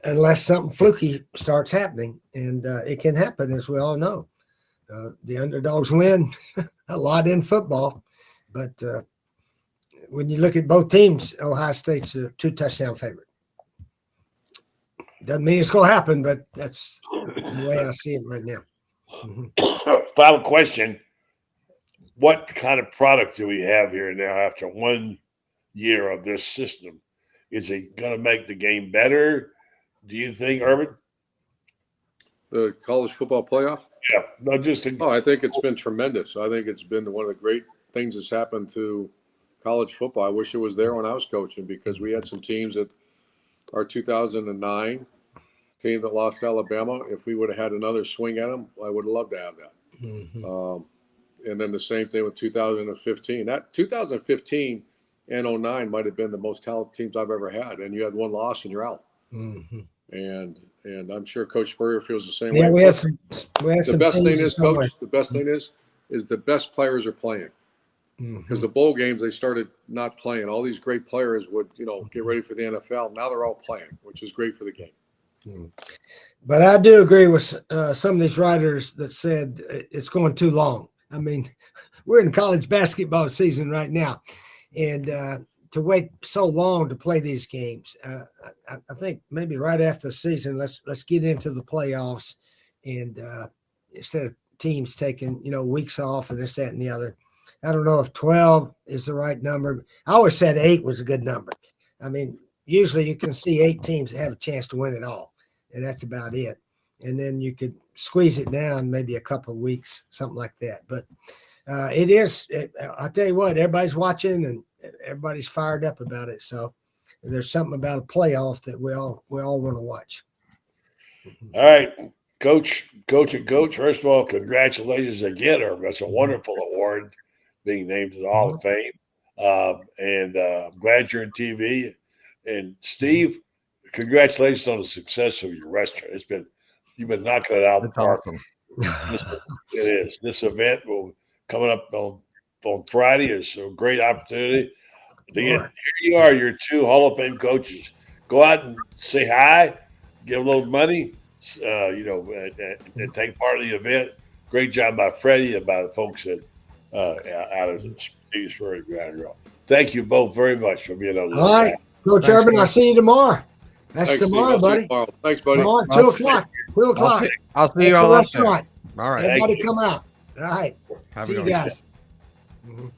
unless something fluky starts happening, and it can happen, as we all know. The underdogs win a lot in football, but when you look at both teams, Ohio State's a 2 touchdown favorite. Doesn't mean it's going to happen, but that's the way I see it right now. Final question. What kind of product do we have here now after 1 year of this system? Is it going to make the game better, do you think, Urban? The college football playoff? Yeah, not just. I think it's been tremendous. I think it's been one of the great things that's happened to college football. I wish it was there when I was coaching, because we had some teams that our 2009 team that lost to Alabama. If we would have had another swing at them, I would have loved to have that. And then the same thing with 2015. That 2015 and 09 might have been the most talented teams I've ever had. And you had 1 loss and you're out. And I'm sure Coach Spurrier feels the same way. Yeah, we had some. The best thing is, Coach, the best thing is the best players are playing. Because the bowl games, they started not playing. All these great players would, get ready for the NFL. Now they're all playing, which is great for the game. But I do agree with some of these writers that said it's going too long. I mean, we're in college basketball season right now, and to wait so long to play these games, I think maybe right after the season, let's get into the playoffs, and instead of teams taking weeks off and this, that, and the other. I don't know if 12 is the right number. I always said 8 was a good number. I mean, usually you can see 8 teams that have a chance to win it all, and that's about it. And then you could squeeze it down maybe a couple of weeks, something like that. But I'll tell you what, everybody's watching and everybody's fired up about it. So there's something about a playoff that we all want to watch. All right, Coach. First of all, congratulations again, Irv. That's a wonderful award, being named to the Hall of Fame. And I'm glad you're in TV. And Steve, congratulations on the success of your restaurant. You've been knocking it out of the park. Awesome. It is. This event coming up on Friday is a great opportunity. Here you are, your 2 Hall of Fame coaches. Go out and say hi, give a little money, and take part of the event. Great job by Freddie and by the folks out of Eastbury Ground Roll. Thank you both very much for being on the All right, Coach Thanks, Urban, I'll guys. see you tomorrow. That's Thanks, Steve. tomorrow, I'll see you buddy. tomorrow. Thanks, buddy. Tomorrow, I'll 2 see- o'clock. 2 o'clock. I'll see you At all the out there. restaurant. All right. Everybody Thank you. come out. All right. Have a See good you one. guys. Mhm.